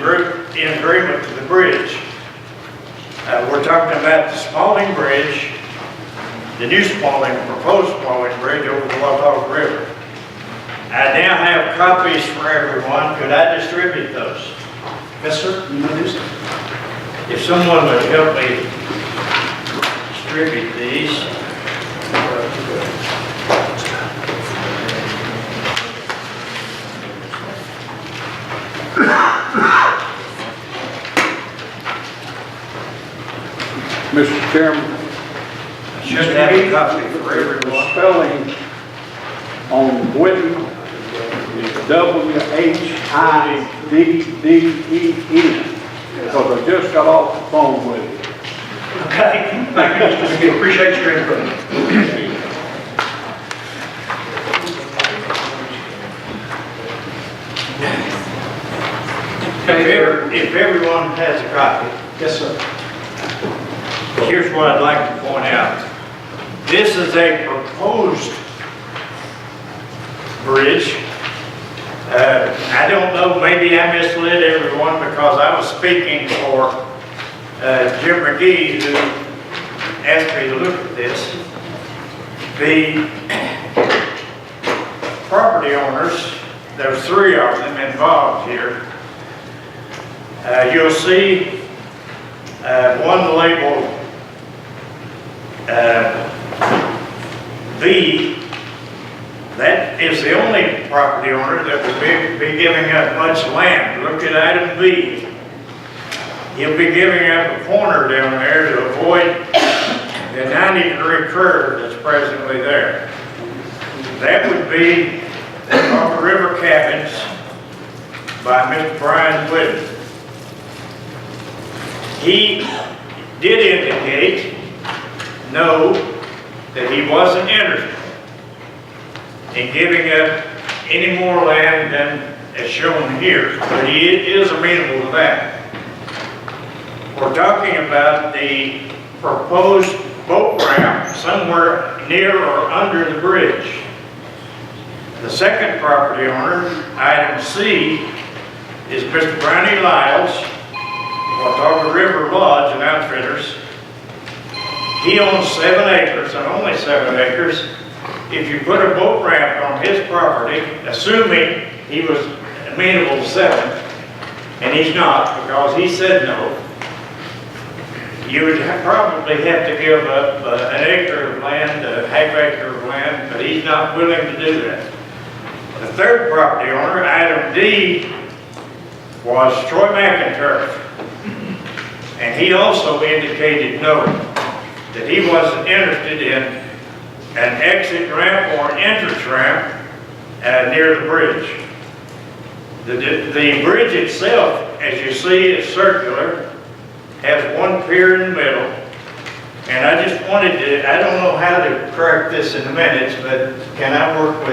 agreement to the bridge. We're talking about the Spalding Bridge, the new Spalding, proposed Spalding Bridge over the Watauga River. I now have copies for everyone. Could I distribute those? Yes, sir. You may do so. If someone would help me distribute these. Mr. Chairman, Should have a copy for everyone. spelling on Witten is W-H-I-D-D-E-N, because I just got off the phone with him. Okay, thank you, Mr. McGee. Appreciate your input. If everyone has a copy. Yes, sir. Here's what I'd like to point out. This is a proposed bridge. I don't know, maybe I misled everyone because I was speaking for Jim McGee, who asked me to look at this. The property owners, there's three of them involved here. You'll see one labeled the only property owner that would be giving up much land. Look at item B. He'll be giving up a corner down there to avoid the 90-degree curve that's presently there. That would be on the River Cabins by Mr. Brian Whitten. He did indicate, no, that he wasn't interested in giving up any more land than is shown here, but he is amenable to that. We're talking about the proposed boat ramp somewhere near or under the bridge. The second property owner, item C, is Mr. Brownie Lyles, Watauga River Lodge and Outfitters. He owns 7 acres and only 7 acres. If you put a boat ramp on his property, assuming he was amenable to 7, and he's not because he said no, you would probably have to give up an acre of land, a half acre of land, but he's not willing to do that. The third property owner, item D, was Troy McInturf. And he also indicated no, that he wasn't interested in an exit ramp or an entrance ramp near the bridge. The bridge itself, as you see, is circular, has one pier in the middle, and I just wanted to, I don't know how to correct this in the minutes, but can I work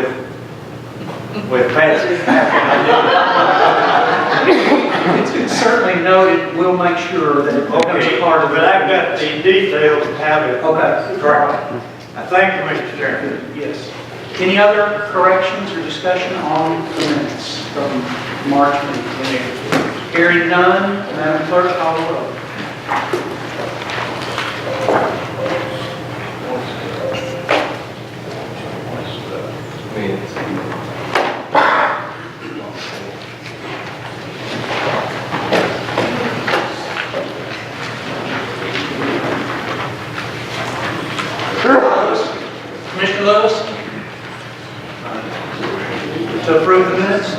with Patsy? How can I do it? It's certainly noted, we'll make sure that it becomes Okay, a part of it. but I've got the details of how to Okay. correct it. I thank you, Mr. Chairman. Yes. Any other corrections or discussion on the minutes from March meeting? Hearing none, Madam Clerk, call the roll. Commissioner Lewis? To approve the minutes?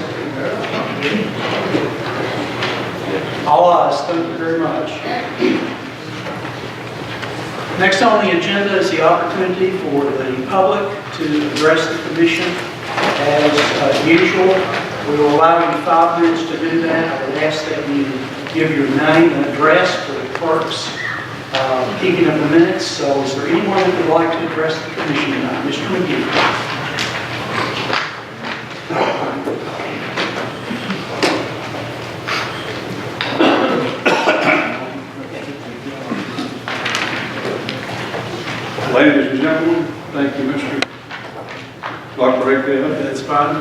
All ayes, thank you very much. Next on the agenda is the opportunity for the public to address the commission as usual. We will allow you 5 minutes to do that. I would ask that you give your name and address for the clerk's keeping of the minutes. So is there anyone that would like to address the commission tonight? Mr. McGee. Ladies and gentlemen, thank you, Mr. Dr. Rick. That's fine.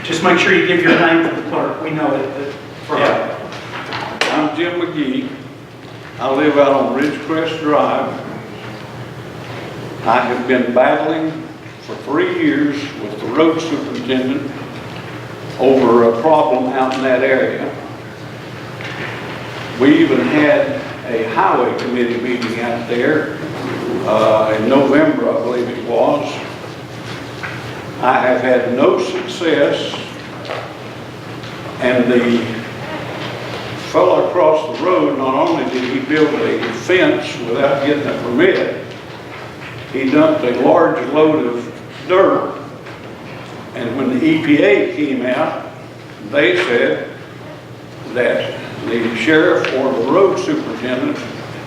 Just make sure you give your name for the clerk. We know it. I'm Jim McGee. I live out on Ridgecrest Drive. I have been battling for 3 years with the road superintendent over a problem out in that area. We even had a highway committee meeting out there in November, I believe it was. I have had no success, and the fellow across the road, not only did he build a fence without getting a permit, he dumped a large load of dirt. And when the EPA came out, they said that the sheriff or the road superintendent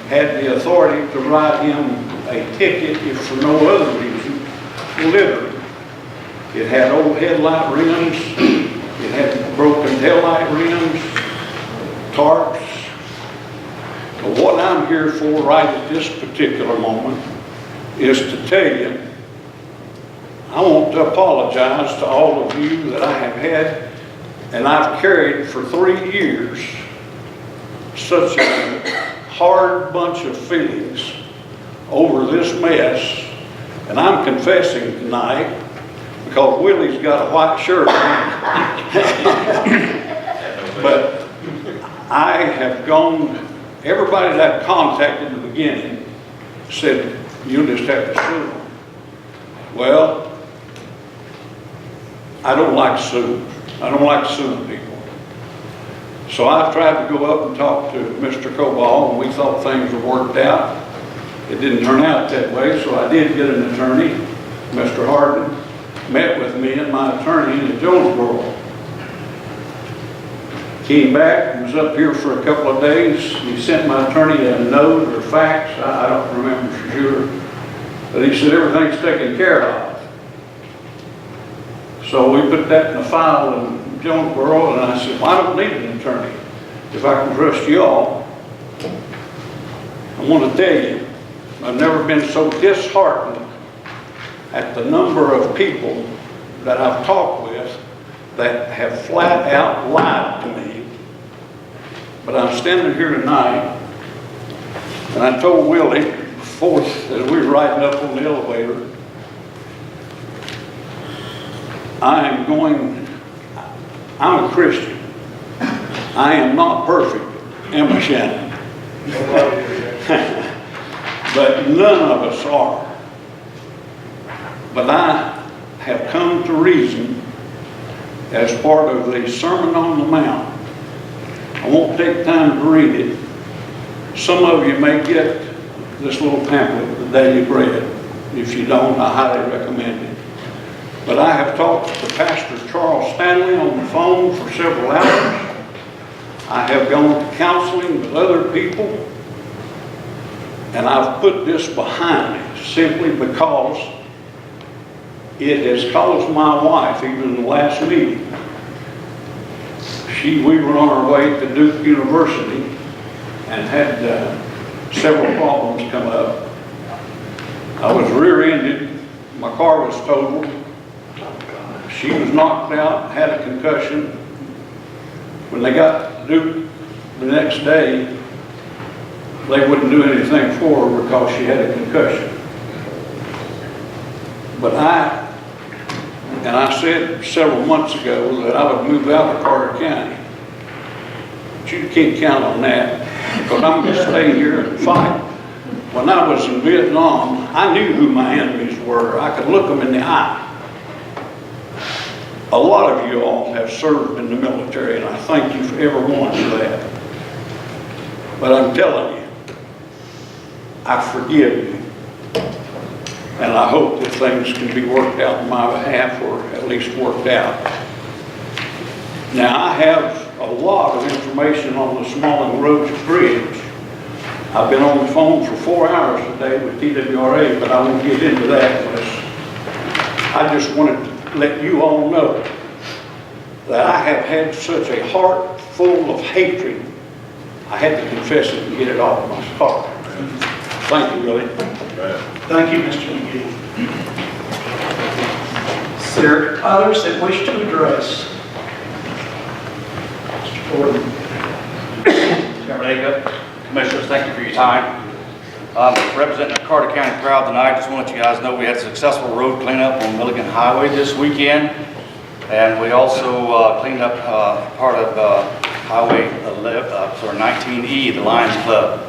had the authority to write him a ticket if for no other reason, littering. It had old headlight rims, it had broken taillight rims, tarps. But what I'm here for right at this particular moment is to tell you, I want to apologize to all of you that I have had, and I've carried for 3 years, such a hard bunch of feelings over this mess. And I'm confessing tonight, because Willie's got a white shirt on. But I have gone, everybody that I contacted in the beginning said, you'll just have to sue them. Well, I don't like suing. I don't like suing people. So I tried to go up and talk to Mr. Cobal, and we thought things were worked out. It didn't turn out that way, so I did get an attorney, Mr. Harden, met with me and my attorney in Jonesboro. Came back, was up here for a couple of days. He sent my attorney a note or fax, I don't remember for sure, but he said everything's taken care of. So we put that in a file in Jonesboro, and I said, well, I don't need an attorney. If I can trust you all, I want to tell you, I've never been so disheartened at the number of people that I've talked with that have flat out lied to me. But I'm standing here tonight, and I told Willie before as we were riding up on the elevator, I'm a Christian. I am not perfect, am I, Shannon? But none of us are. But I have come to reason as part of the Sermon on the Mount. I won't take time to read it. Some of you may get this little pamphlet, The Daily Bread. If you don't, I highly recommend it. But I have talked to Pastor Charles Stanley on the phone for several hours. I have gone to counseling with other people. And I've put this behind me simply because it has caused my wife, even in the last meeting, we were on our way to Duke University and had several problems come up. I was rear-ended, my car was totaled, she was knocked out, had a concussion. When they got to Duke the next day, they wouldn't do anything for her because she had a concussion. But I said several months ago that I would move out of Carter County. But you can't count on that because I'm going to stay here and fight. When I was in Vietnam, I knew who my enemies were. I could look them in the eye. A lot of you all have served in the military, and I thank you for every one for that. But I'm telling you, I forgive you. And I hope that things can be worked out on my behalf, or at least worked out. Now, I have a lot of information on the Smalling Roach Bridge. I've been on the phone for 4 hours today with TWRA, but I won't get into that unless I just wanted to let you all know that I have had such a heart full of hatred, I had to confess it and get it off my heart. Thank you, Willie. Thank you, Mr. McGee. Is there others that wish to address? Mr. Gordon. Chairman Acuff, Commissioners, thank you for your time. Representing Carter County Proud tonight, just want to let you guys know we had a successful road cleanup on Milligan Highway this weekend. And we also cleaned up part of Highway 19E, the Lions Club.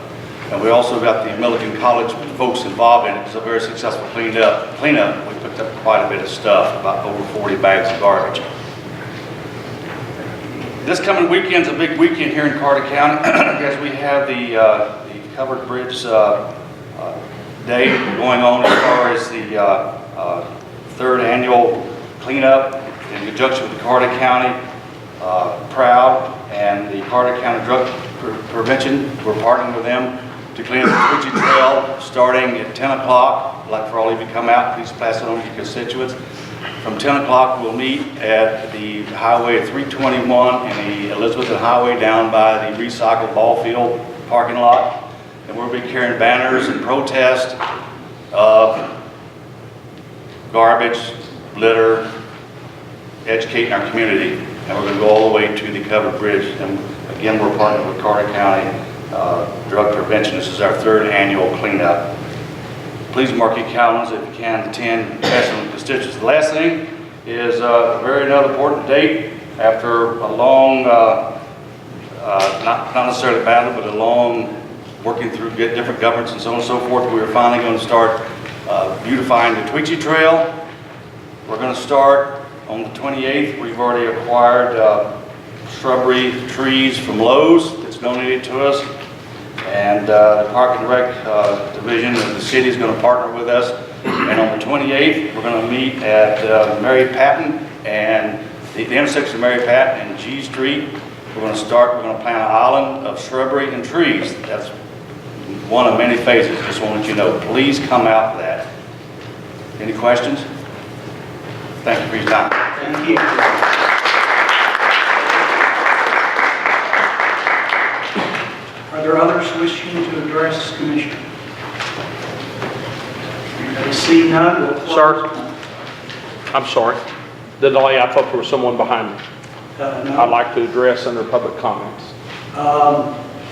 And we also got the Milligan College folks involved in it. It was a very successful cleanup. We picked up quite a bit of stuff, about over 40 bags of garbage. This coming weekend's a big weekend here in Carter County because we have the Covered Bridge Day going on as far as the third annual cleanup in conjunction with the Carter County Proud and the Carter County Drug Prevention. We're partnering with them to clean up the Twitchy Trail starting at 10 o'clock. I'd like for all of you to come out, please pass it on to your constituents. From 10 o'clock, we'll meet at the Highway 321 and the Elizabethton Highway down by the recycled ball field parking lot. And we'll be carrying banners and protest of garbage, litter, educating our community. And we're going to go all the way to the Covered Bridge. And again, we're partnering with Carter County Drug Prevention. This is our third annual cleanup. Please mark your calendars if you can attend, pass on the constituents. The last thing is a very another important date after a long, not necessarily battle, but a long working through different governments and so on and so forth. We are finally going to start beautifying the Twitchy Trail. We're going to start On the 28th, we've already acquired shrubbery trees from Lowe's that's donated to us. And the Park and Rec Division of the city is going to partner with us. And on the 28th, we're going to meet at Mary Patton and the intersection of Mary Patton and G Street. We're going to plant an island of shrubbery and trees. That's one of many phases. Just want to let you know, please come out for that. Any questions? Thank you for your time. Thank you. Are there others wishing to address this commission? I see none. We'll close. Sir, I'm sorry. The delay, I thought there was someone behind me. No. I'd like to address under public comments.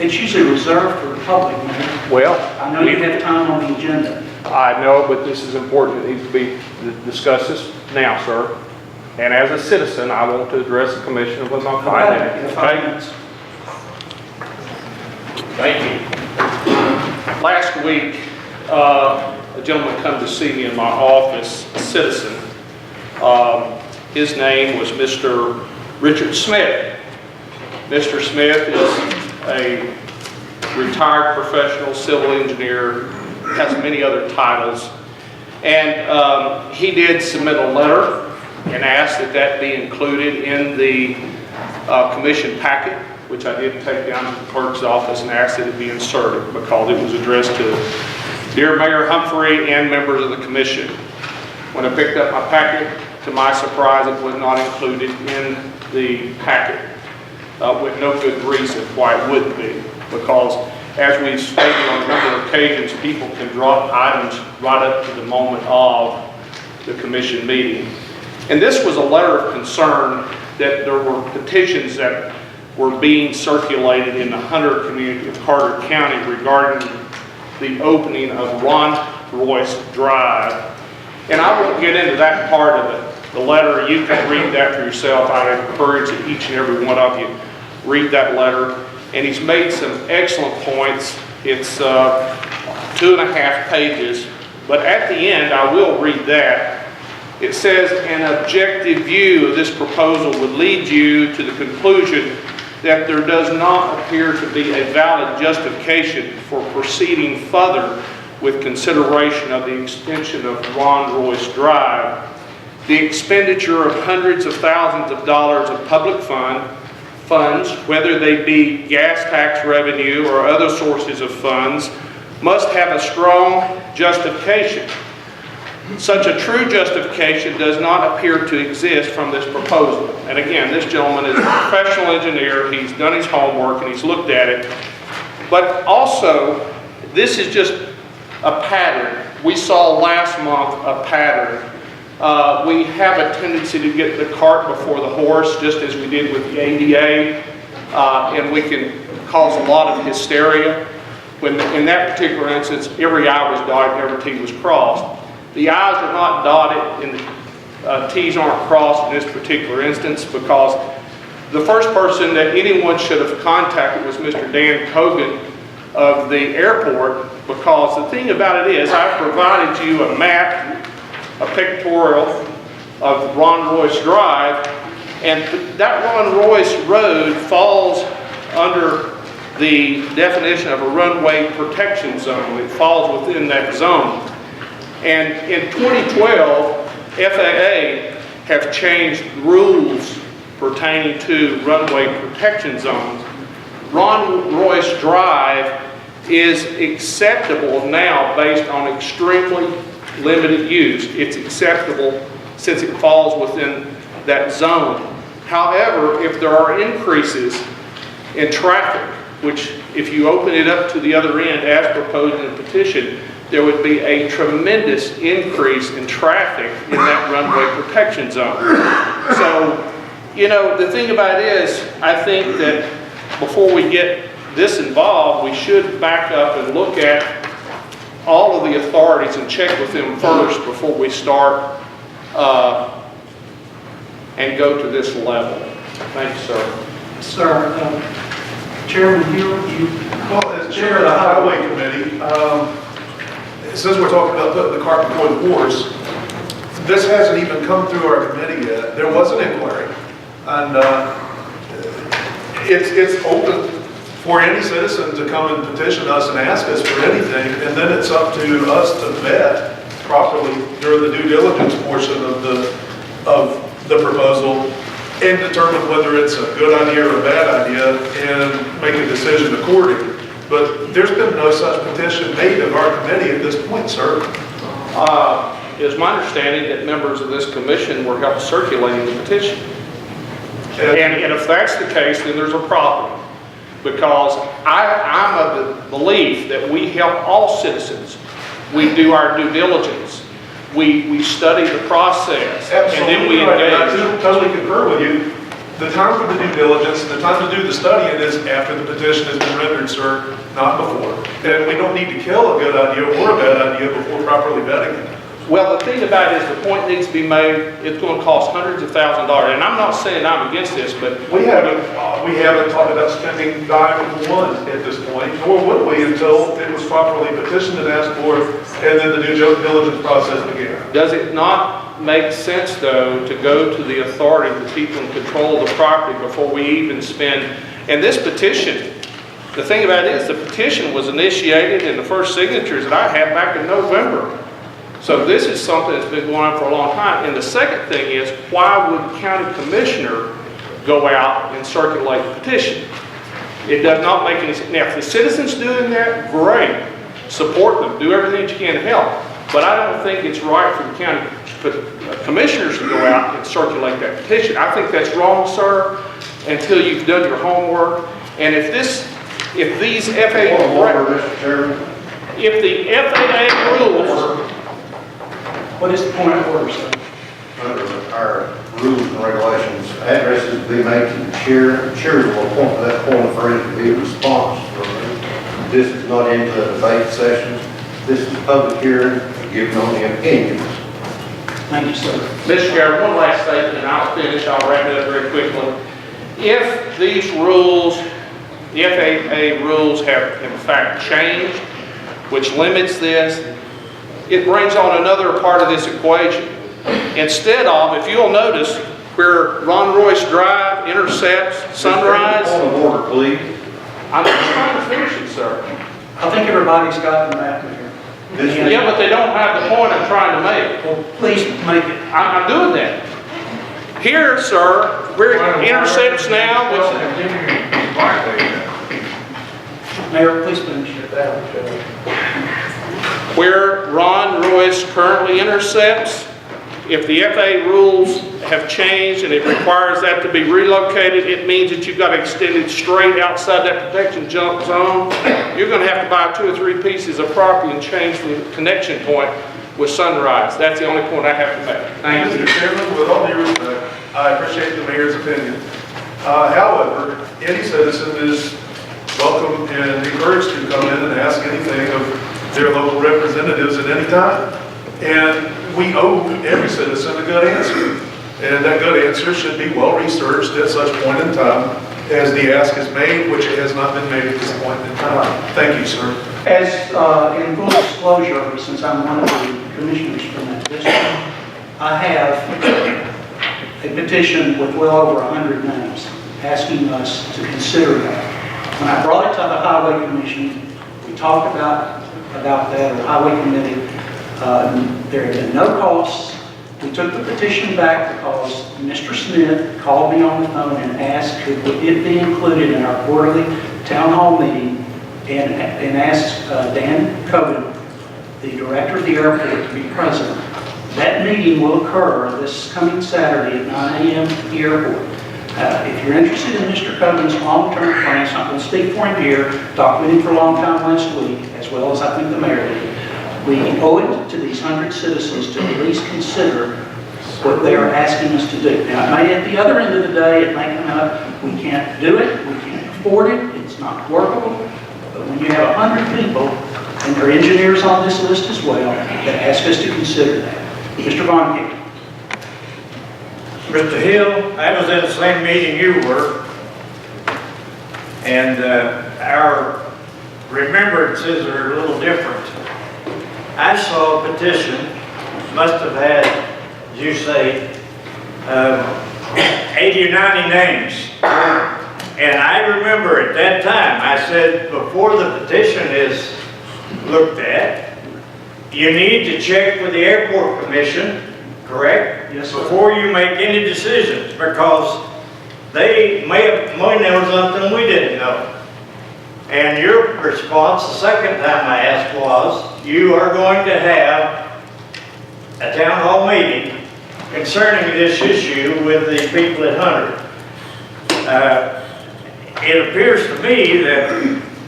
It's usually reserved for the public, Mayor. Well, I know you have time on the agenda. I know, but this is important. It needs to be discussed this now, sir. And as a citizen, I want to address the commission within my 5 minutes. Okay. Okay? Thank you. Last week, a gentleman come to see me in my office, a citizen. His name was Mr. Richard Smith. Mr. Smith is a retired professional civil engineer, has many other titles. And he did submit a letter and asked that that be included in the commission packet, which I did take down to the clerk's office and asked that it be inserted because it was addressed to Dear Mayor Humphrey and members of the commission. When I picked up my packet, to my surprise, it was not included in the packet with no good reason why it wouldn't be. Because as we've stated on a number of occasions, people can drop items right up to the moment of the commission meeting. And this was a letter of concern that there were petitions that were being circulated in the Hunter community of Carter County regarding the opening of Ron Royce Drive. And I won't get into that part of it. The letter, you can read that for yourself. I encourage that each and every one of you read that letter. And he's made some excellent points. It's 2.5 pages. But at the end, I will read that. It says, an objective view of this proposal would lead you to the conclusion that there does not appear to be a valid justification for proceeding further with consideration of the extension of Ron Royce Drive. The expenditure of hundreds of thousands of dollars of public funds, whether they be gas tax revenue or other sources of funds, must have a strong justification. Such a true justification does not appear to exist from this proposal. And again, this gentleman is a professional engineer. He's done his homework and he's looked at it. But also, this is just a pattern. We saw last month a pattern. We have a tendency to get the cart before the horse, just as we did with the ADA, and we can cause a lot of hysteria. When in that particular instance, every I was dotted and every T was crossed. The I's are not dotted and the T's aren't crossed in this particular instance because the first person that anyone should have contacted was Mr. Dan Cogan of the airport, because the thing about it is I provided you a map, a pictorial of Ron Royce Drive, and that Ron Royce Road falls under the definition of a runway protection zone. It falls within that zone. And in 2012, FAA have changed rules pertaining to runway protection zones. Ron Royce Drive is acceptable now based on extremely limited use. It's acceptable since it falls within that zone. However, if there are increases in traffic, which if you open it up to the other end as proposed in the petition, there would be a tremendous increase in traffic in that runway protection zone. So, you know, the thing about it is, I think that before we get this involved, we should back up and look at all of the authorities and check with them first before we start and go to this level. Thank you, sir. Sir, Chairman Hill, well, as chair of the Highway Committee, since we're talking about putting the cart before the horse, this hasn't even come through our committee yet. There was an inquiry. And it's open for any citizen to come and petition us and ask us for anything. And then it's up to us to vet properly during the due diligence portion of the proposal and determine whether it's a good idea or a bad idea and make a decision accordingly. But there's been no such petition made of our committee at this point, sir. It is my understanding that members of this commission were helped circulating the petition. And if that's the case, then there's a problem. Because I'm of the belief that we help all citizens. We do our due diligence. We study the process. And then we engage. I totally concur with you. The time for the due diligence and the time to do the studying is after the petition has been rendered, sir, not before. And we don't need to kill a good idea or a bad idea before properly vetting it. Well, the thing about it is the point needs to be made, it's going to cost hundreds of thousands of dollars. And I'm not saying I'm against this, but... We haven't talked about spending dime one at this point, nor would we until it was properly petitioned and asked for, and then the due diligence process began. Does it not make sense, though, to go to the authority, the people in control of the property before we even spend... And this petition, the thing about it is the petition was initiated and the first signatures that I had back in November. So this is something that's been going on for a long time. And the second thing is, why would the county commissioner go out and circulate the petition? It does not make any sense. Now, if the citizens doing that, great. Support them. Do everything that you can to help. But I don't think it's right for the county commissioners to go out and circulate that petition. I think that's wrong, sir, until you've done your homework. And if these FAA... Mr. Chairman. If the FAA rules... What is the point of order, sir? Under our rules and regulations, addresses to be made to the chair. The chair will appoint to that point for it to be a response. This is not into a debate session. This is a public hearing, giving only opinions. Thank you, sir. Mr. Chair, one last statement, and I'll finish. I'll wrap it up very quickly. If these rules, the FAA rules have in fact changed, which limits this, it brings on another part of this equation. Instead of, if you'll notice, where Ron Royce Drive intercepts Sunrise. Point of order, please. I'm just trying to finish it, sir. I think everybody's got the map here. Yeah, but they don't have the point I'm trying to make. Well, please make it. I'm doing that. Here, sir, where it intercepts now with... Mayor, please finish it. Where Ron Royce currently intercepts, if the FAA rules have changed and it requires that to be relocated, it means that you've got to extend it straight outside that protection jump zone. You're going to have to buy 2 or 3 pieces of property and change the connection point with Sunrise. That's the only point I have to make. Thank you. Mr. Chairman, with all due respect, I appreciate the mayor's opinion. However, any citizen is welcome and encouraged to come in and ask anything of their local representatives at any time. And we owe every citizen a good answer. And that good answer should be well researched at such point in time as the ask is made, which it has not been made at this point in time. Thank you, sir. As in full disclosure, since I'm one of the commissioners from that district, I have a petition with well over 100 names asking us to consider that. When I brought it to the Highway Commission, we talked about that at the Highway Committee. There had been no costs. We took the petition back because Mr. Smith called me on the phone and asked could it be included in our quarterly town hall meeting and asked Dan Coven, the director of the airport, to be present. That meeting will occur this coming Saturday at 9 a.m. at the airport. If you're interested in Mr. Coven's long-term plans, I'm going to speak for him here, talked with him for a long time last week, as well as I think the mayor did. We owe it to these 100 citizens to at least consider what they are asking us to do. Now, it may, at the other end of the day, it may come out, we can't do it, we can't afford it, it's not workable. But when you have 100 people, and there are engineers on this list as well, that ask us to consider that. Mr. Von King. Mr. Hill, I was at the same meeting you were, and our remembrances are a little different. I saw a petition, must have had as you say, 80 or 90 names. And I remember at that time, I said, before the petition is looked at, you need to check with the airport commission, correct? Yes, sir. Before you make any decisions, because they may know something we didn't know. And your response the second time I asked was, you are going to have a town hall meeting concerning this issue with the people at Hunter. It appears to me that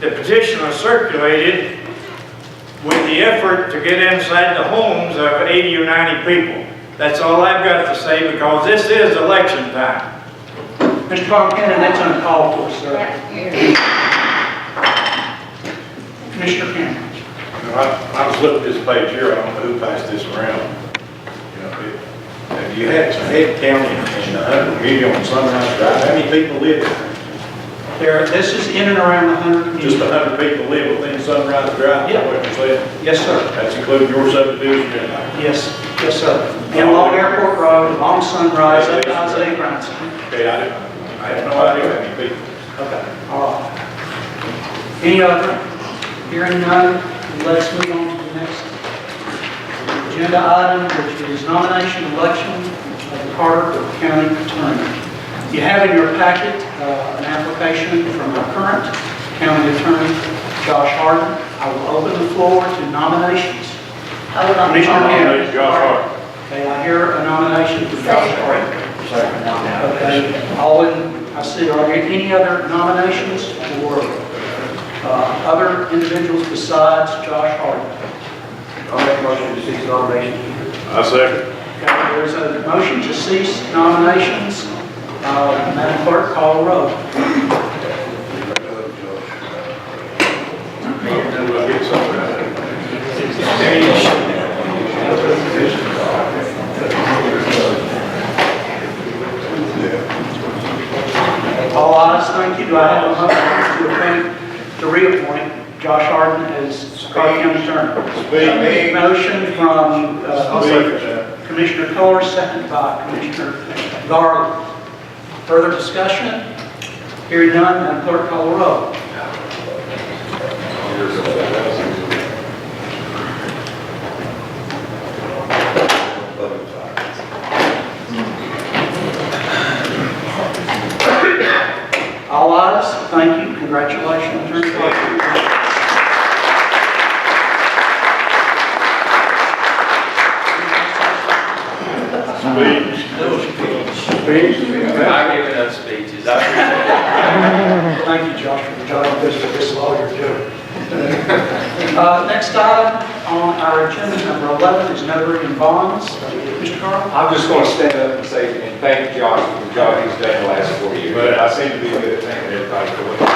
the petition was circulated with the effort to get inside the homes of 80 or 90 people. That's all I've got to say, because this is election time. Mr. Carpenter, that's uncalled for, sir. Commissioner Cameron. I was looking at this page here, I don't know who passed this around. You know, if you had Head County and 100 million on Sunrise Drive, how many people live there? This is in and around the 100 communities. Just 100 people live within Sunrise Drive, is that what you're saying? Yes, sir. That's including your subdivision and Yes, yes, sir. And along Airport Road, along Sunrise, up to Isaiah Grindstone. Okay, I have no idea how many people. Okay, all right. Any other? Hearing none, let's move on to the next agenda item, which is nomination election of the Carter County Attorney. You have in your packet an application from our current county attorney, Josh Harden. I will open the floor to nominations. Commissioner Kennedy. Josh Harden. Okay, I hear a nomination for Josh Harden. Okay, I see, are there any other nominations for other individuals besides Josh Harden? I'll make a motion to cease nomination. I second. Okay, there's a motion to cease nominations. Madam Clerk, call the roll. All ayes, thank you. Do I have a motion to reappoint Josh Harden as Carter County Attorney? Motion from Commissioner Kohler, second by Commissioner Garland. Further discussion? Hearing none, Madam Clerk, call the roll. All ayes, thank you. Congratulations, Attorney Clark. I give enough speeches. Thank you, Josh, for the job this lawyer doing. Next item on our agenda, number 11, is notary and bonds. Mr. Carl? I'm just going to stand up and say, and thank Josh for the job he's done the last 4 years. But I seem to be good at thanking everybody for what they do.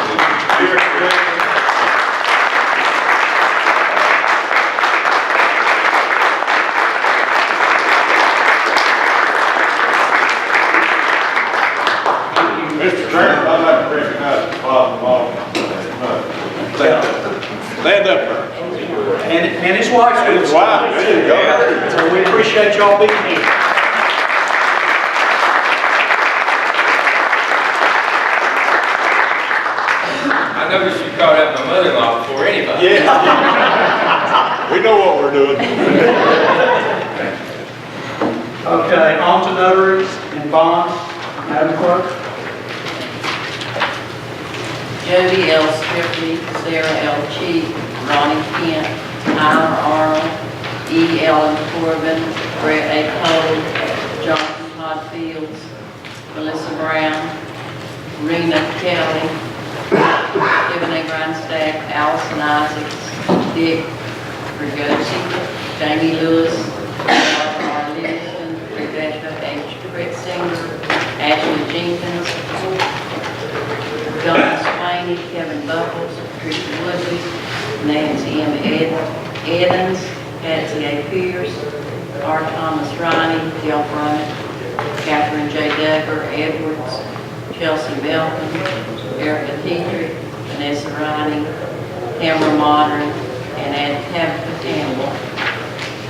Mr. Chairman, I'd like to recognize Bob Long. Stand up, sir. And his wife. His wife, there you go. So we appreciate y'all being here. I noticed you called out my mother-in-law before anybody. Yeah. We know what we're doing. Okay, on to notaries and bonds. Madam Clerk? Jody L. Stripley, Sarah L. Cheek, Ronnie Kent, Tyler Arnold, E. Ellen Corbin, Brett A. Cole, Jonathan Todd Fields, Melissa Brown, Rena Kelly, Kevin A. Grindstack, Allison Isaacs, Dick Rigosi, Jamie Lewis, Barbara R. Livingston, Rebecca H. Britzinger, Ashley Jenkins, John Swaney, Kevin Buckles, Christian Woodley, Nancy M. Evans, Patsy A. Pierce, R. Thomas Riney, Dale Brummett, Catherine J. Duggar, Edwards, Chelsea Belton, Erica Dietrich, Vanessa Riney, Tamara Modern, and Tabitha Campbell,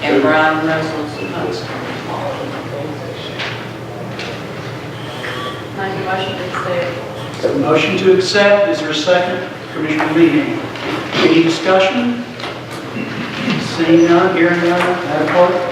and Brian Russell Munster. Make a motion to accept. A motion to accept, is there a second? Commissioner Lee. Any discussion? Seeing none, hearing none, Madam Clerk?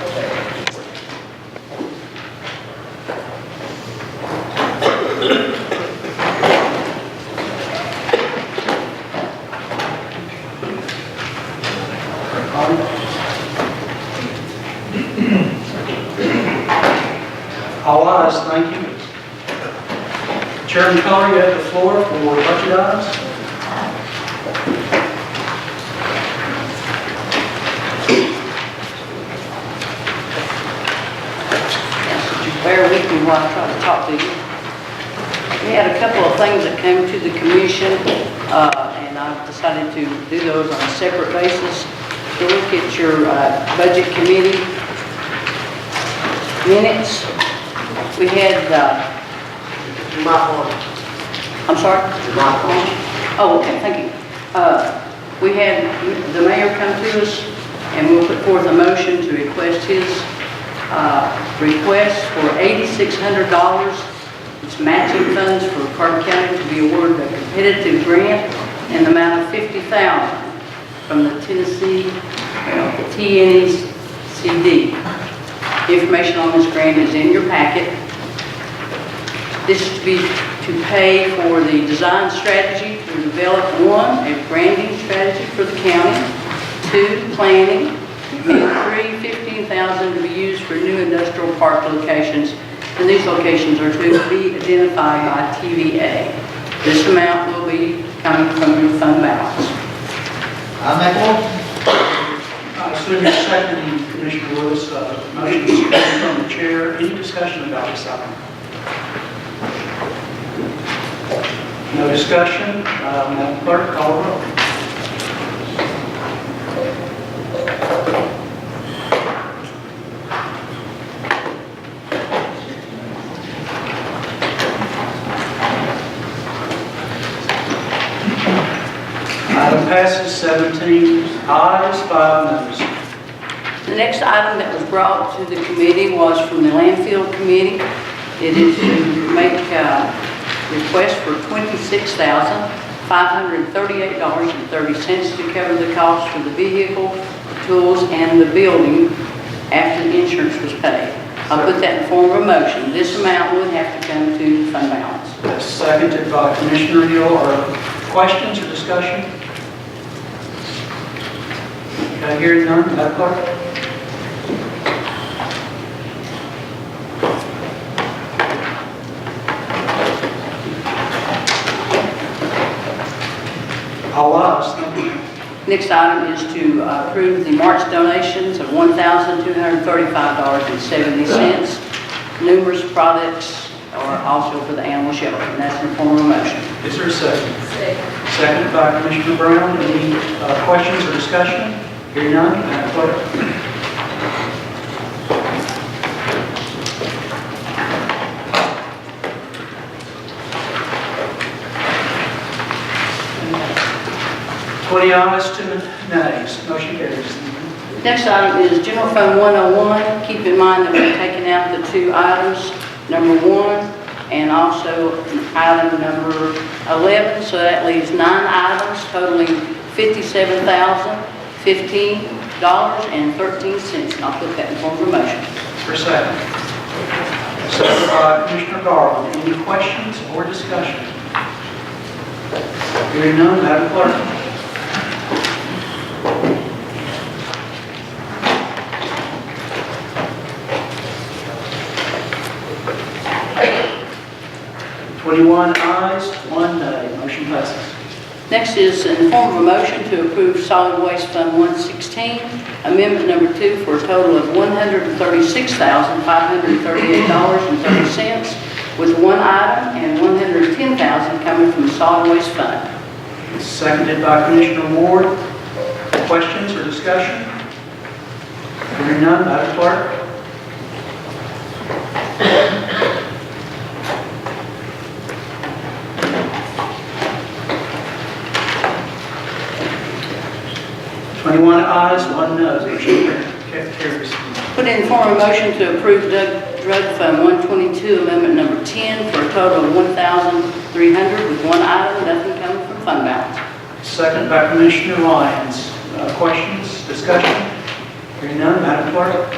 All ayes, thank you. Chairman Collier, you have the floor for budget items. Bear with me while I try to talk to you. We had a couple of things that came to the commission, and I've decided to do those on a separate basis. To look at your budget committee minutes, we had, I'm sorry? Oh, okay, thank you. We had the mayor come to us, and we'll put forth a motion to request his request for $8,600. It's matching funds for Carter County to be awarded a competitive grant in the amount of $50,000 from the Tennessee TNECD. Information on this grant is in your packet. This is to pay for the design strategy to develop, 1, a branding strategy for the county, 2, planning, and 3, $15,000 to be used for new industrial park locations, and these locations are to be identified by TVA. This amount will be coming from your fund balance. I assume you're seconding, Commissioner Lewis, motion is coming from the chair. Any discussion about this item? No discussion. Madam Clerk, call the roll. Item passes 17 ayes, 5 noes. The next item that was brought to the committee was from the landfill committee. It is to make a request for $26,538.30 to cover the cost for the vehicle, tools, and the building after the insurance was paid. I'll put that in form of a motion. This amount would have to come to fund balance. That's seconded by Commissioner Hill. Are questions or discussion? Okay, hearing none, Madam Clerk? All ayes, thank you. Next item is to approve the March donations of $1,235.70. Numerous products are also for the animal shelter, and that's in form of a motion. Is there a second? Seconded by Commissioner Brown. Any questions or discussion? Hearing none, Madam Clerk? Ayes, 2 nays. Motion carries. Next item is General Fund 101. Keep in mind that we're taking out the 2 items, number 1 and also item number 11. So that leaves 9 items totaling $57,015.13. And I'll put that in form of a motion. For a second. Seconded by Commissioner Garland. Any questions or discussion? Hearing none, Madam Clerk? Ayes, 1 nay. Motion passes. Next is in the form of a motion to approve Solid Waste Fund 116, Amendment Number 2 for a total of $136,538.30 with 1 item and $110,000 coming from the Solid Waste Fund. Seconded by Commissioner Ward. Questions or discussion? Hearing none, Madam Clerk? Ayes, 1 no. Motion carries. Put in form of motion to approve Doug Drug Fund 122, Amendment Number 10, for a total of $1,300 with one item, nothing coming from fund balance. Second by Commissioner Lyons. Questions, discussion? Hearing none, Madam Clerk?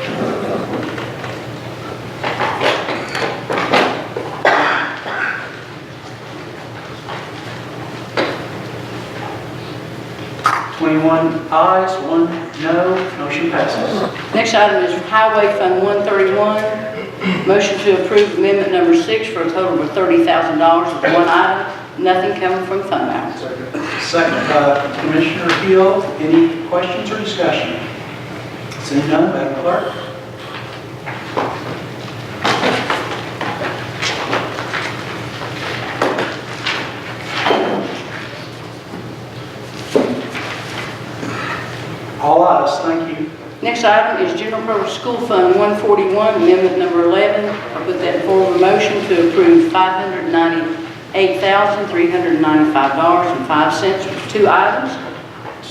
21 ayes, 1 no, motion passes. Next item is Highway Fund 131, motion to approve Amendment Number 6 for a total of $30,000 with one item, nothing coming from fund balance. Second by Commissioner Hill. Any questions or discussion? Seeing none, Madam Clerk? All ayes, thank you. Next item is General Purpose School Fund 141, Amendment Number 11. I'll put that in form of a motion to approve $598,395.05 for two items,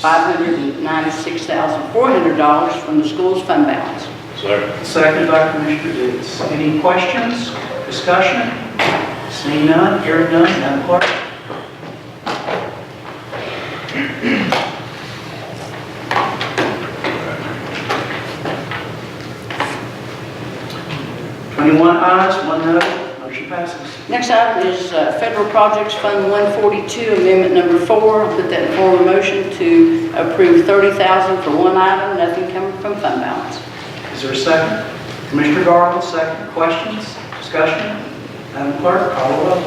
$596,400 from the school's fund balance. Second by Commissioner Diggs. Any questions, discussion? Seeing none, hearing none, Madam Clerk? One ayes, 1 no, motion passes. Next item is Federal Projects Fund 142, Amendment Number 4. I'll put that in form of a motion to approve $30,000 for one item, nothing coming from fund balance. Is there a second? Commissioner Garland, second. Questions, discussion? Madam Clerk, call the roll.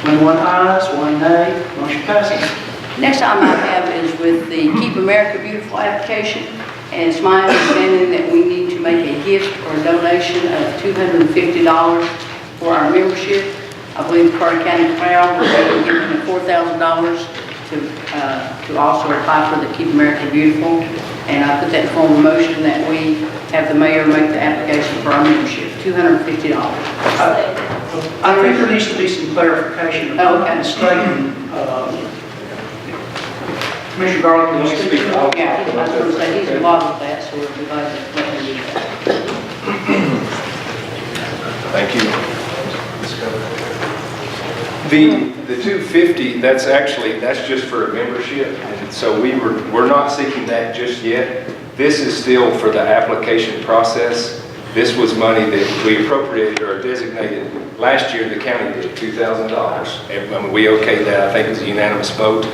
21 ayes, 1 nay, motion passes. Next item I have is with the Keep America Beautiful application, and it's my understanding that we need to make a gift or a donation of $250 for our membership. I believe Carter County Crowd will be giving $4,000 to also apply for the Keep America Beautiful, and I put that in form of a motion that we have the mayor make the application for our membership, $250. I think there needs to be some clarification. Oh, okay. The statement, Commissioner Garland, will you speak to that? Yeah, I was going to say, he's involved with that, so we'll be glad to let him do that. Thank you. The 250, that's just for a membership, and so we're not seeking that just yet. This is still for the application process. This was money that we appropriated or designated last year. The county did $2,000. And we okayed that. I think it was a unanimous vote.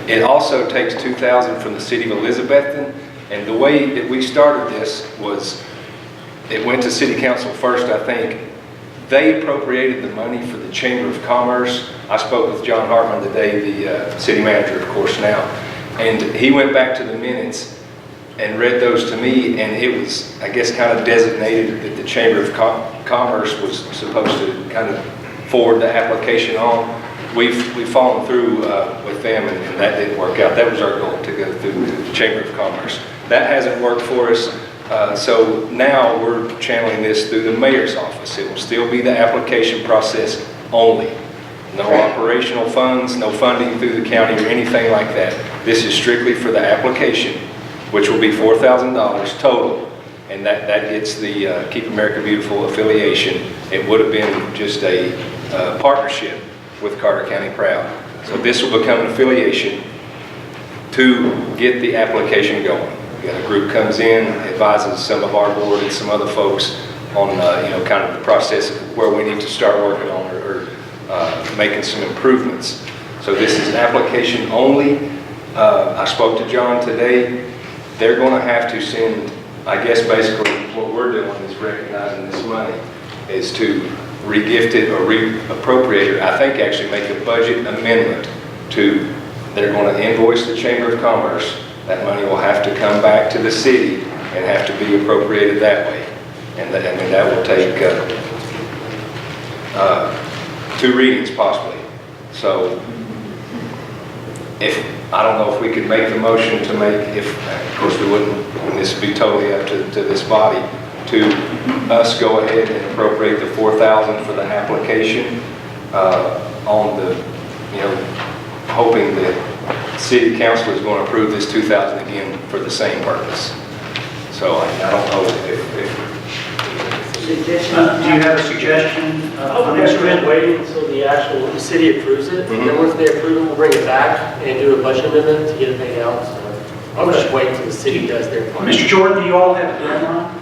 It also takes $2,000 from the city of Elizabethton, and the way that we started this was it went to city council first, I think. They appropriated the money for the Chamber of Commerce. I spoke with John Hartman today, the city manager, of course, now, and he went back to the minutes and read those to me, and it was, I guess, kind of designated that the Chamber of Commerce was supposed to kind of forward the application on. We've fallen through with them, and that didn't work out. That was our goal, to go through the Chamber of Commerce. That hasn't worked for us, so now we're channeling this through the mayor's office. It will still be the application process only. No operational funds, no funding through the county or anything like that. This is strictly for the application, which will be $4,000 total, and that gets the Keep America Beautiful affiliation. It would have been just a partnership with Carter County Proud. So this will become an affiliation to get the application going. We got a group comes in, advises some of our board and some other folks on kind of the process of where we need to start working on or making some improvements. So this is an application only. I spoke to John today. They're going to have to send, I guess basically what we're doing is recognizing this money is to re-gift it or re-appropriate it. I think actually make a budget amendment to, they're going to invoice the Chamber of Commerce. That money will have to come back to the city and have to be appropriated that way. And that will take 2 readings possibly. So I don't know if we could make the motion to make, of course we wouldn't, and this would be totally up to this body, to us go ahead and appropriate the $4,000 for the application on the, hoping that city council is going to approve this $2,000 again for the same purpose. So I don't know if Do you have a suggestion? I would recommend waiting until the city approves it, and then once they approve it, we'll bring it back and do a budget amendment to get it paid out. So I would just wait until the city does their part. Mr. Jordan, do you all have a deadline?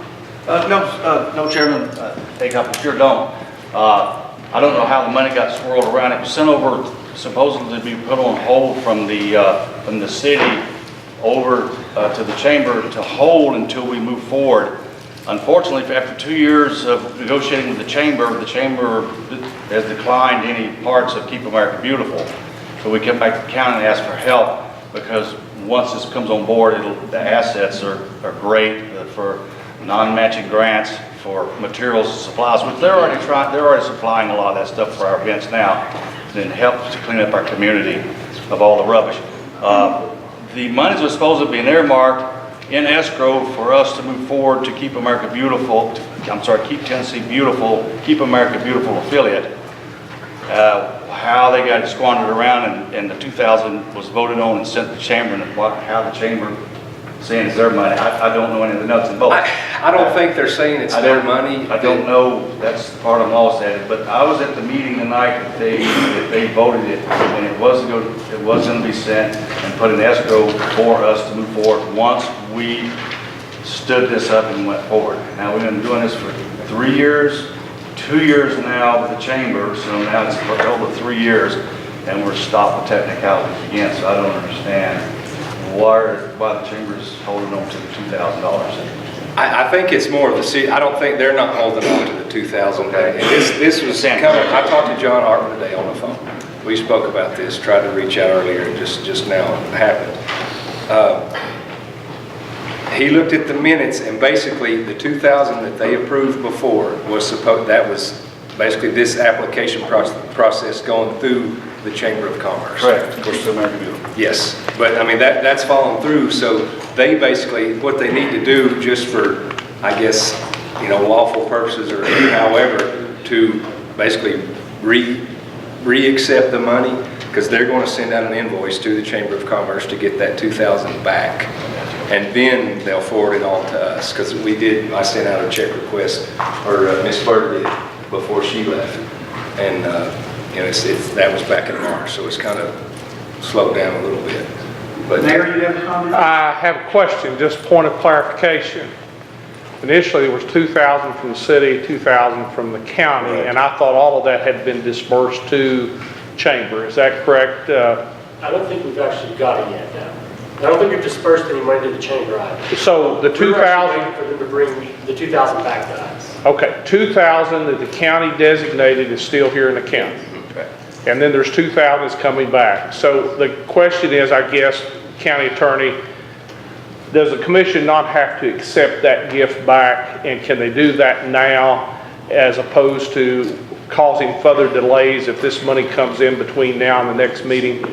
No, Chairman, I sure don't. I don't know how the money got swirled around. It was sent over supposedly to be put on hold from the city over to the chamber to hold until we move forward. Unfortunately, after 2 years of negotiating with the chamber has declined any parts of Keep America Beautiful. So we came back to the county and asked for help, because once this comes on board, the assets are great for non-matching grants, for materials and supplies, which they're already supplying a lot of that stuff for our events now, and it helps to clean up our community of all the rubbish. The monies were supposed to be earmarked in escrow for us to move forward to Keep America Beautiful, Keep Tennessee Beautiful, Keep America Beautiful affiliate. How they got it squandered around and the 2,000 was voted on and sent to the chamber, and how the chamber saying it's their money. I don't know any of the nuts and bolts. I don't think they're saying it's their money. I don't know. That's the part I'm lost at it. But I was at the meeting the night that they voted it, and it was going to be sent and put in escrow for us to move forward once we stood this up and went forward. Now we've been doing this for 3 years, 2 years now with the chamber, so now it's for over 3 years, and we're stopped with technicalities again. So I don't understand why the chamber's holding on to the $2,000. I think it's more of the city. I don't think they're not holding on to the 2,000. Okay. This was coming. I talked to John Hartman today on the phone. We spoke about this, tried to reach out earlier, and just now it happened. He looked at the minutes, and basically the 2,000 that they approved before that was basically this application process going through the Chamber of Commerce. Correct. Of course, American Beautiful. Yes, but I mean that's fallen through. So they basically what they need to do, just for I guess lawful purposes or however, to basically re-accept the money, because they're going to send out an invoice to the Chamber of Commerce to get that 2,000 back, and then they'll forward it on to us, because I sent out a check request, or Miss Bird did before she left, and that was back in March, so it's kind of slowed down a little bit. But Mayor, you have a comment? I have a question, just point of clarification. Initially, there was 2,000 from the city, 2,000 from the county, and I thought all of that had been dispersed to Chamber. Is that correct? I don't think we've actually got it yet, no. I don't think we've dispersed any money to the chamber either. So the 2,000... We're actually waiting for them to bring the 2,000 back to us. Okay, 2,000 that the county designated is still here in the county. And then there's 2,000 that's coming back. So the question is, I guess, County Attorney, does the commission not have to accept that gift back, and can they do that now as opposed to causing further delays if this money comes in between now and the next meeting?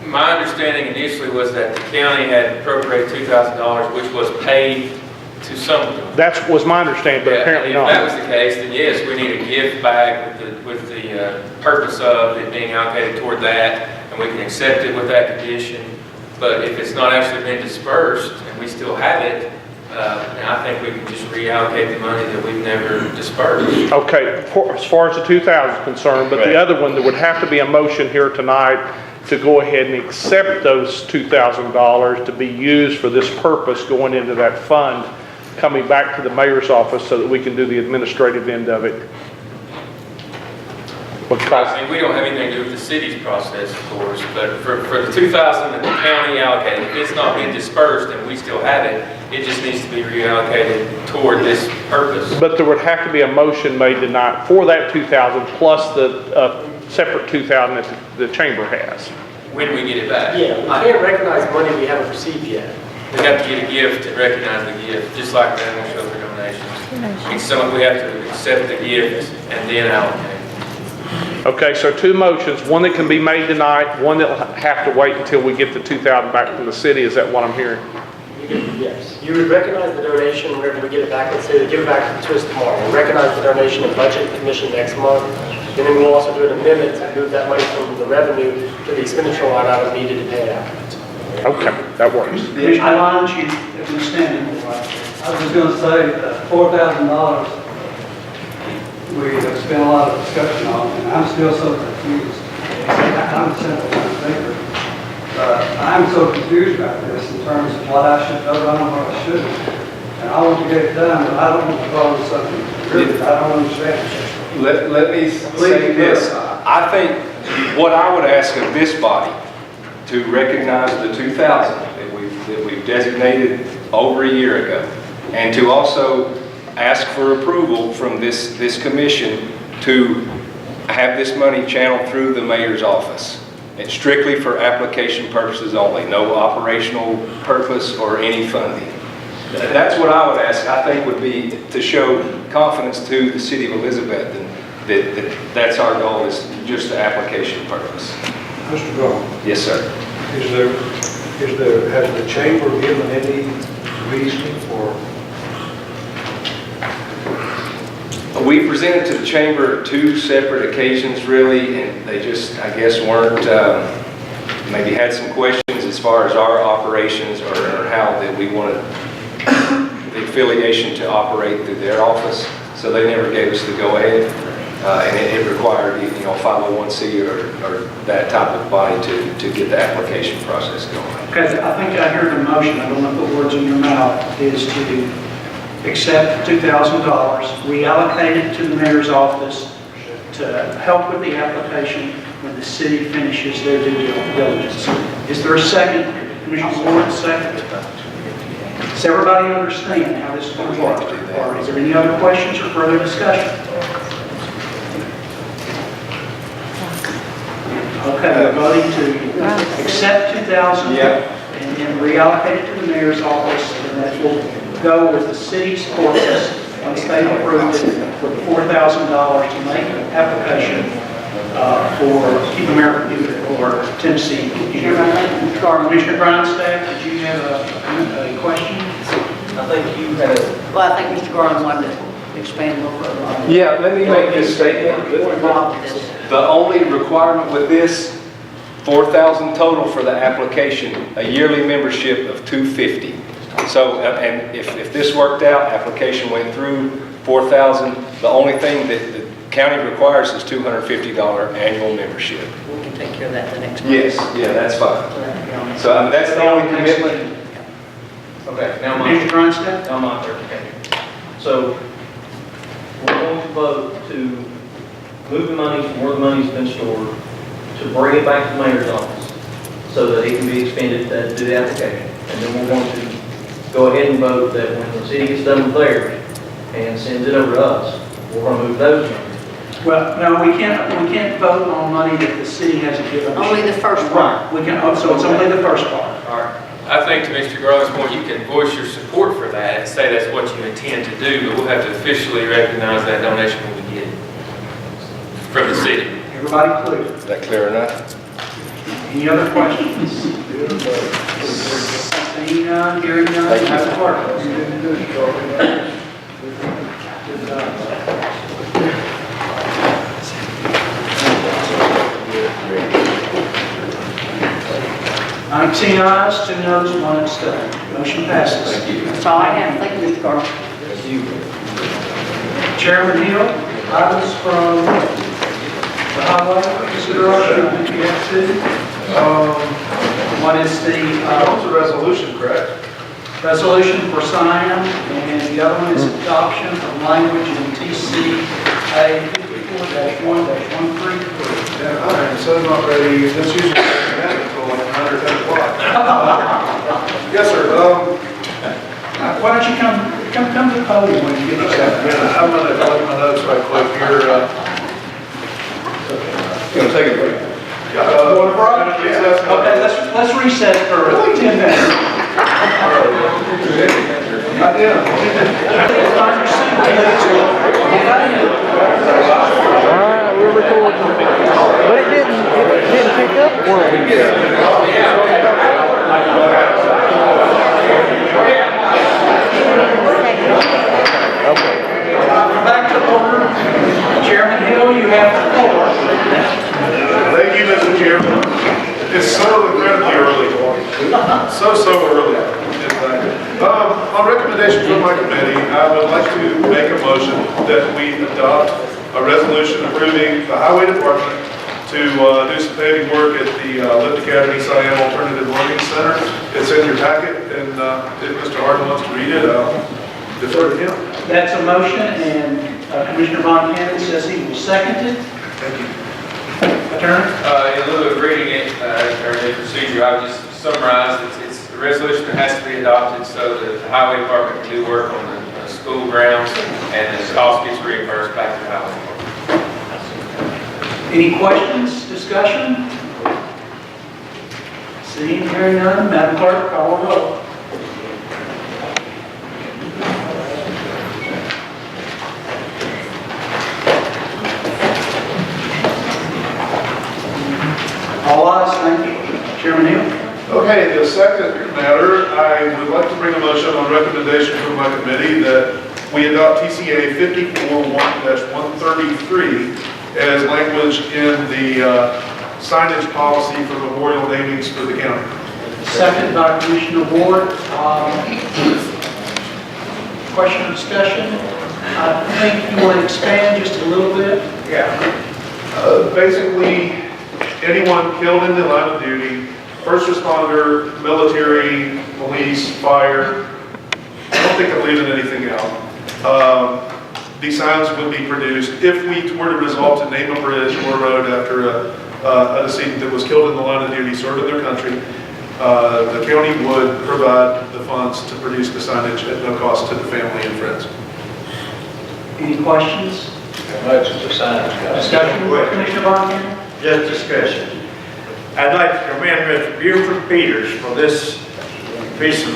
My understanding initially was that the county had appropriated $2,000, which was paid to someone. That was my understanding, but apparently not. If that was the case, then yes, we need a gift back with the purpose of it being allocated toward that, and we can accept it with that condition. But if it's not actually been dispersed and we still have it, then I think we can just reallocate the money that we've never dispersed. Okay, as far as the 2,000 is concerned, but the other one, there would have to be a motion here tonight to go ahead and accept those $2,000 to be used for this purpose going into that fund, coming back to the mayor's office so that we can do the administrative end of it. I mean, we don't have anything to do with the city's process, of course, but for the 2,000 that the county allocated, if it's not been dispersed and we still have it, it just needs to be reallocated toward this purpose. But there would have to be a motion made tonight for that 2,000 plus the separate 2,000 that the chamber has. When we get it back. Yeah, we can't recognize money we haven't received yet. We have to get a gift and recognize the gift, just like the animal shelter donations. It's something we have to accept the gift and then allocate. Okay, so two motions, one that can be made tonight, one that will have to wait until we get the 2,000 back from the city. Is that what I'm hearing? Yes, you would recognize the donation whenever we get it back. Let's say they give it back to us tomorrow. We recognize the donation and budget commission next month. And then we'll also do an amendment to move that money from the revenue to the expenditure line item needed to pay it out. Okay, that works. Commissioner Lyons, you have been standing. I was just going to say, $4,000, we have spent a lot of discussion on, and I'm still so confused. I'm a simple thinker. I'm so confused about this in terms of what I should vote on and what I shouldn't. And I want to get it done, but I don't want to vote on something really I don't understand. Let me say this. I think what I would ask of this body to recognize the 2,000 that we've designated over a year ago, and to also ask for approval from this commission to have this money channeled through the mayor's office. It's strictly for application purposes only, no operational purpose or any funding. That's what I would ask, I think would be to show confidence to the city of Elizabeth that's our goal, is just the application purpose. Mr. Graham, Yes, sir. has the chamber given any reason for? We presented to the chamber 2 separate occasions really, and they just, I guess, weren't, maybe had some questions as far as our operations or how that we wanted the affiliation to operate through their office. So they never gave us the go-ahead, and it required, 501c or that type of body to get the application process going. Okay, I think I heard the motion, I don't want to put words in your mouth, is to accept $2,000, reallocate it to the mayor's office to help with the application when the city finishes their due diligence. Is there a second? Commissioner Ward, second. Does everybody understand how this is going to work? Or is there any other questions or further discussion? Okay, we're voting to accept $2,000 and then reallocate it to the mayor's office, and that will go with the city's corpus once they've approved it for $4,000 to make an application for Keep America or Tennessee. Commissioner Grindstaff, did you have a question? I think you had. Well, I think Mr. Garland wanted to expand a little further on that. Yeah, let me make this statement. We're involved with this. The only requirement with this, $4,000 total for the application, a yearly membership of $250. So, and if this worked out, application went through, $4,000, the only thing that the county requires is $250 annual membership. We can take care of that the next month. Yes, yeah, that's fine. So that's the only commitment. Okay, now Commissioner Grindstaff? Now my clarification. So we're going to vote to move the money from where the money's been stored to bring it back to the mayor's office so that it can be expended to do the application. And then we're going to go ahead and vote that when the city gets done with theirs and sends it over to us, we're going to move those numbers. Well, no, we can't vote on money that the city hasn't given us. Only the first part. We can, so it's only the first part. All right. I think to Mr. Garland's point, you can voice your support for that and say that's what you intend to do, but we'll have to officially recognize that donation when we get it from the city. Everybody clear? Is that clear enough? Any other questions? Seeing none, hearing none, Madam Clerk. Nineteen ayes, 2 noes, 1 abstain. Motion passes. Thank you. That's all I have. Thank you, Mr. Garland. Chairman Hill, items from the highway consideration, if you have to. One is the resolution, correct? Resolution for sign, and the other one is adoption of language in TCA 54-1-133. Yeah, all right, so it's not ready, that's usually until like 9 or 10 o'clock. Yes, sir. Why don't you come to the podium when you get yourself? Yeah, I'm going to look at my notes right quick here. You want to take a break? Okay, let's reset for 10 minutes. Alright, we're recording. But it didn't pick up one. recommendation from my committee, I would like to make a motion that we adopt a resolution approving the highway department to do some paving work at the Lift Academy Siam Alternative Learning Center. It's in your packet, and if Mr. Harden wants to read it, I'll defer to him. That's a motion, and Commissioner Von Cannon says he will second it. Thank you. Attorney? In lieu of reading it, or the procedure, I would just summarize, it's a resolution that has to be adopted so that the highway department can do work on the school grounds and the cost gets reimbursed back to the highway department. Any questions, discussion? Seeing and hearing none, Madam Clerk, call the roll. All ayes, thank you. Chairman Neal? Okay, the second matter, I would like to bring a motion on recommendation from my committee that we adopt TCA 54-1-133 as language in the signage policy for memorial namings for the county. Second by Commissioner Ward. Question or discussion? I think you want to expand just a little bit. Yeah. Basically, anyone killed in the line of duty, first responder, military, police, fire, I don't think I'm leaving anything out. These signs would be produced if we were to resolve to name a bridge or a road after a decedent that was killed in the line of duty, serving their country. The county would provide the funds to produce the signage at no cost to the family and friends. Any questions? Discussion, Commissioner Von? Just discussion. I'd like to commend Mr. Buford Peters for this piece of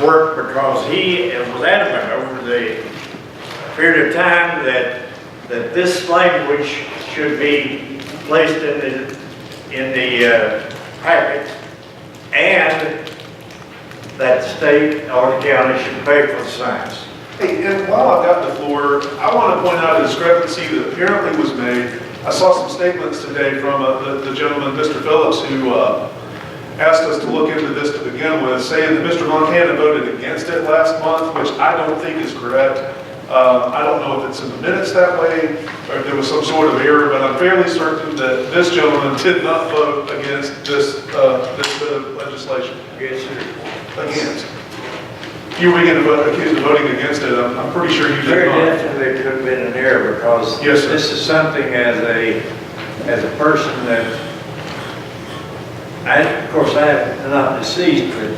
work because he was adamant over the period of time that this language should be placed in the packet and that the state or the county should pay for the signs. Hey, and while I've got the floor, I want to point out a discrepancy that apparently was made. I saw some statements today from the gentleman, Mr. Phillips, who asked us to look into this to begin with, saying that Mr. Von Cannon voted against it last month, which I don't think is correct. I don't know if it's in the minutes that way, or if there was some sort of error, but I'm fairly certain that this gentleman did not vote against this bit of legislation. Against. You were accused of voting against it. I'm pretty sure you did Very not. definitely could have been an error because Yes, sir. this is something as a person that, of course, I'm not deceased, but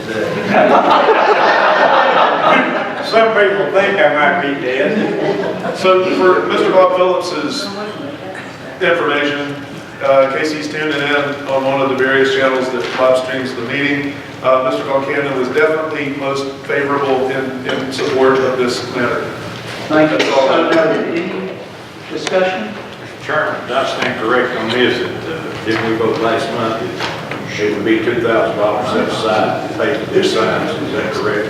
some people think I might be dead. So for Mr. Bob Phillips's information, in case he's tuning in on one of the various channels that live streams the meeting, Mr. Von Cannon was definitely most favorable in support of this matter. Thank you. That's all I have. Any discussion? Mr. Chairman, I stand correct on this, that didn't we vote last month, it would be $2,000 set aside to pay for this signs, is that correct?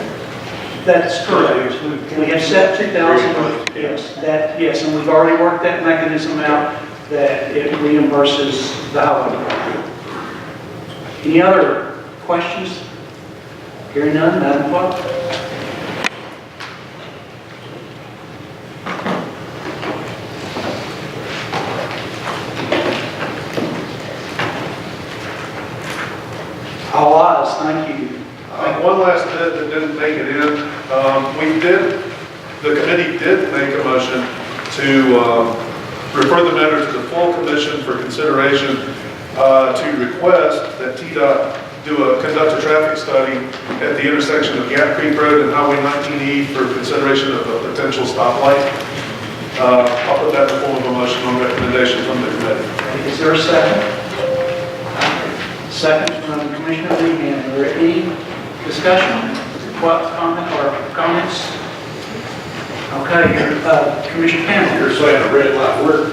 That's correct. We have set 2,000, yes, and we've already worked that mechanism out that it reimburses the highway department. Any other questions? Hearing none, Madam Clerk? All ayes, thank you. One last bit that didn't make it in. The committee did make a motion to refer the matter to the full commission for consideration to request that TDOT conduct a traffic study at the intersection of Gap Creek Road and Highway 19E for consideration of a potential stoplight. I'll put that in the form of a motion on recommendation from the committee. Is there a second? Second from Commissioner Lehan. Are there any discussion, comment, or comments? Okay, Commissioner Campbell. You're saying a red light work?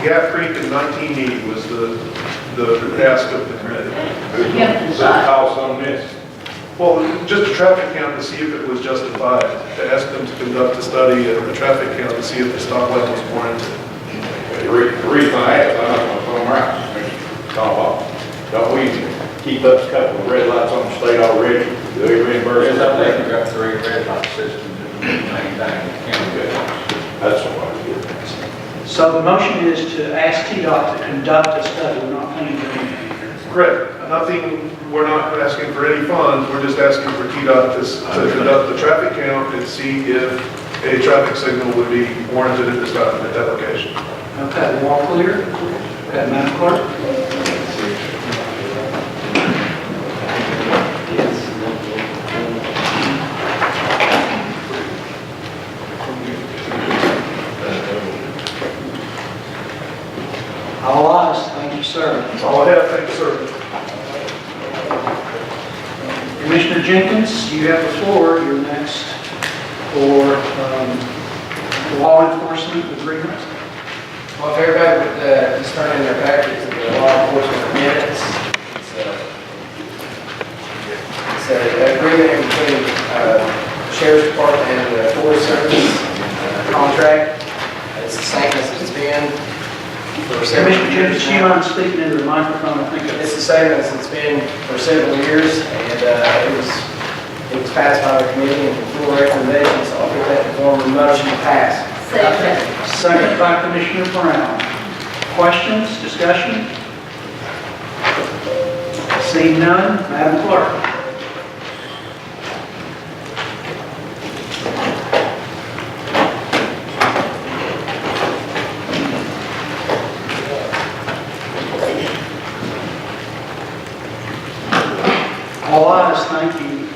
Gap Creek and 19E was the ask of the committee. What's the cost on this? Well, just a traffic count to see if it was justified, to ask them to conduct a study of the traffic count to see if the stoplight was warranted. The reason I asked, I don't know if I'm right, don't we keep up a couple of red lights on the state already? Do we reimburse? Yes, I think we've got 3 red light systems. So the motion is to ask TDOT to conduct a study, we're not paying for anything. Correct. Nothing, we're not asking for any funds, we're just asking for TDOT to conduct the traffic count and see if a traffic signal would be warranted at this time, at that location. Okay, we're all clear? Okay, Madam Clerk? All ayes, thank you, sir. That's all I have, thank you, sir. Commissioner Jenkins, you have the floor. You're next for law enforcement agreement. Well, if everybody would just turn in their packets of the law enforcement minutes, it's an agreement between Sheriff's Department and the Forest Service contract. It's the same as it's been for several Commissioner years Jenkins, do you now. mind speaking into the microphone? I think It's the same as it's been for several years, and it was passed by the committee and full recommendation, so I'll put that in form of a motion to pass. Second by Commissioner Brown. Questions, discussion? Seeing none, Madam Clerk. All ayes, thank you.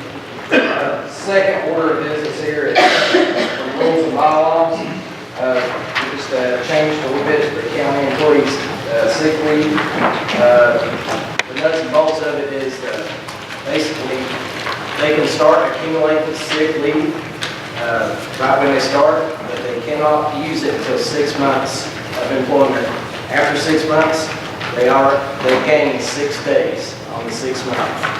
Second order of business here is for rules and bylaws. We just changed a little bit for county employees' sick leave. The nuts and bolts of it is basically they can start accumulating sick leave right when they start, but they cannot use it until 6 months of employment. After 6 months, they gain 6 days on the 6th month.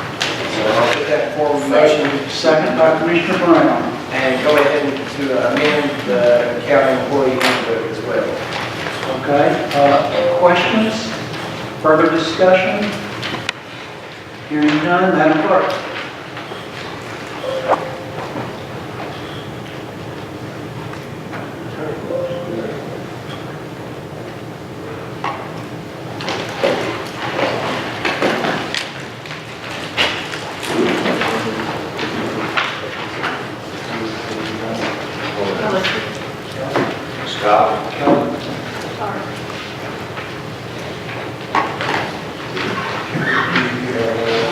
So I'll put that in form of a motion. Second by Commissioner Brown. And go ahead and to amend the county employee handbook as well. Okay, questions? Further discussion? Hearing none, Madam Clerk.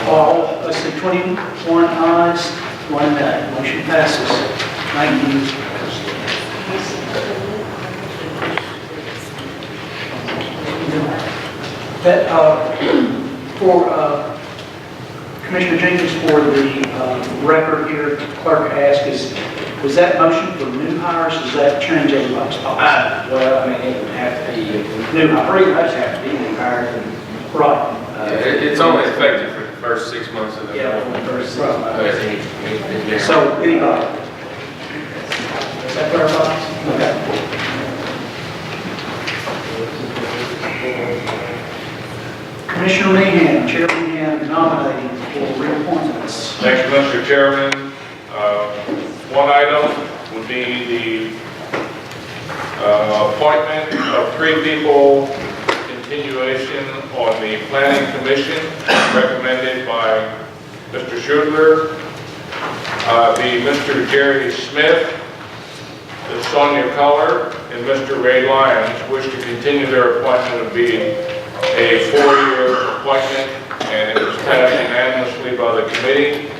All, let's see, 21 ayes, 1 nay. Motion passes. Thank you. That, for Commissioner Jenkins, for the record here, the clerk asked, was that motion for new hires? Does that change everybody's policy? Well, I mean, it would have to be, New hires. pretty much have to be new hires. Right. It's only effective for the first 6 months of the. Yeah, for the first 6 months. So, anybody? Is that clarified? Okay. Commissioner Meehan, Chair Meehan, nominating for reappointments. Thank you, Mr. Chairman. One item would be the appointment of 3 people, continuation on the Planning Commission, recommended by Mr. Schudler. Be Mr. Jerry Smith, Ms. Sonia Culler, and Mr. Ray Lyons wish to continue their appointment of being a 4-year appointment, and it was passed unanimously by the committee,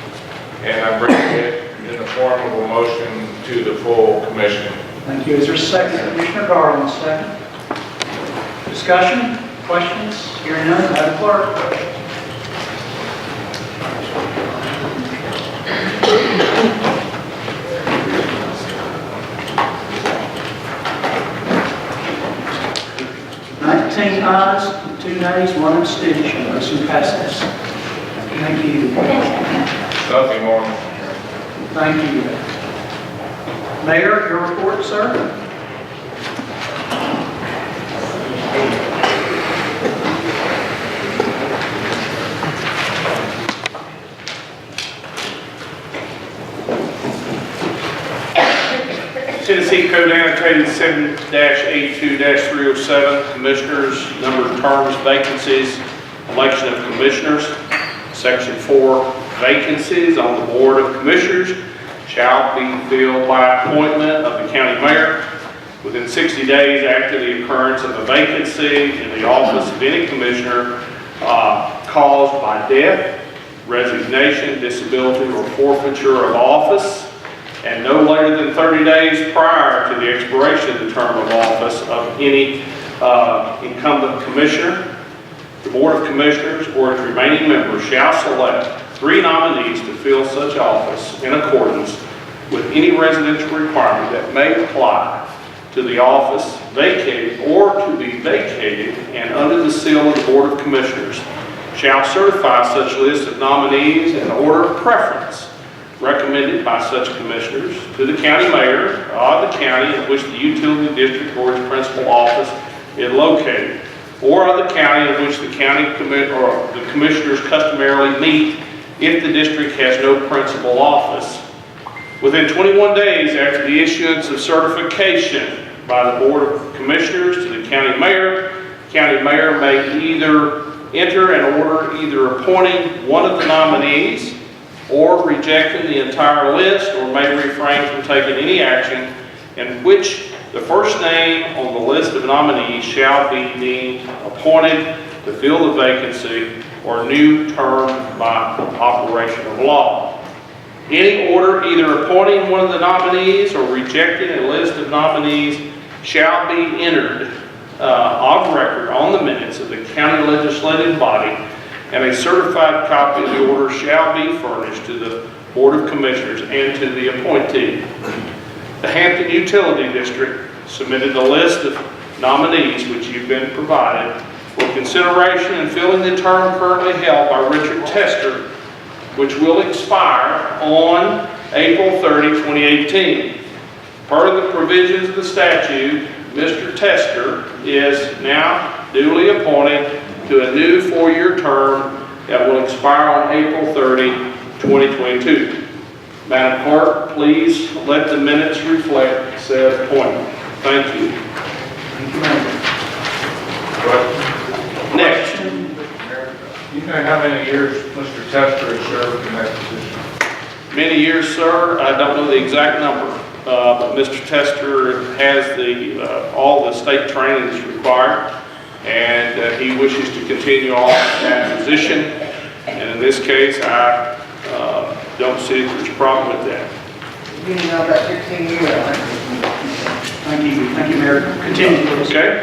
and I'm bringing it in the form of a motion to the full commission. Thank you. Is there a second? Commissioner Garland, second. Discussion? Questions? Hearing none, Madam Clerk. Ayes, 2 nays, 1 abstention. Motion passes. Thank you. Nothing more. Thank you. Mayor, your report, sir? Tennessee Code Annotated 7 10-82-307, Commissioners, number of terms, vacancies, election of commissioners. Section 4, vacancies on the Board of Commissioners shall be filled by appointment of the county mayor within 60 days after the occurrence of a vacancy in the office of any commissioner caused by death, resignation, disability, or forfeiture of office, and no later than 30 days prior to the expiration of the term of office of any incumbent commissioner. The Board of Commissioners or its remaining members shall select 3 nominees to fill such office in accordance with any residential requirement that may apply to the office vacated or to be vacated, and under the seal of the Board of Commissioners shall certify such list of nominees in order of preference recommended by such commissioners to the county mayor of the county in which the utility district or its principal office is located, or of the county in which the county or the commissioners customarily meet if the district has no principal office. Within 21 days after the issuance of certification by the Board of Commissioners to the county mayor may either enter an order either appointing one of the nominees or rejecting the entire list, or may refrain from taking any action in which the first name on the list of nominees shall be deemed appointed to fill the vacancy or new term by operation of law. Any order either appointing one of the nominees or rejecting a list of nominees shall be entered on record on the minutes of the county legislative body, and a certified copy of the order shall be furnished to the Board of Commissioners and to the appointee. The Hampton Utility District submitted a list of nominees which you've been provided for consideration in filling the term currently held by Richard Tester, which will expire on April 30, 2018. Per the provisions of the statute, Mr. Tester is now duly appointed to a new 4-year term that will expire on April 30, 2022. Madam Clerk, please let the minutes reflect said appointment. Thank you. Thank you, Mayor. Next. You know how many years Mr. Tester has served in that position? Many years, sir. I don't know the exact number, but Mr. Tester has all the state training that's required, and he wishes to continue on in that position. And in this case, I don't see that there's a problem with that. Been about 15 years, I think. Thank you, Mayor. Continue, please. Okay.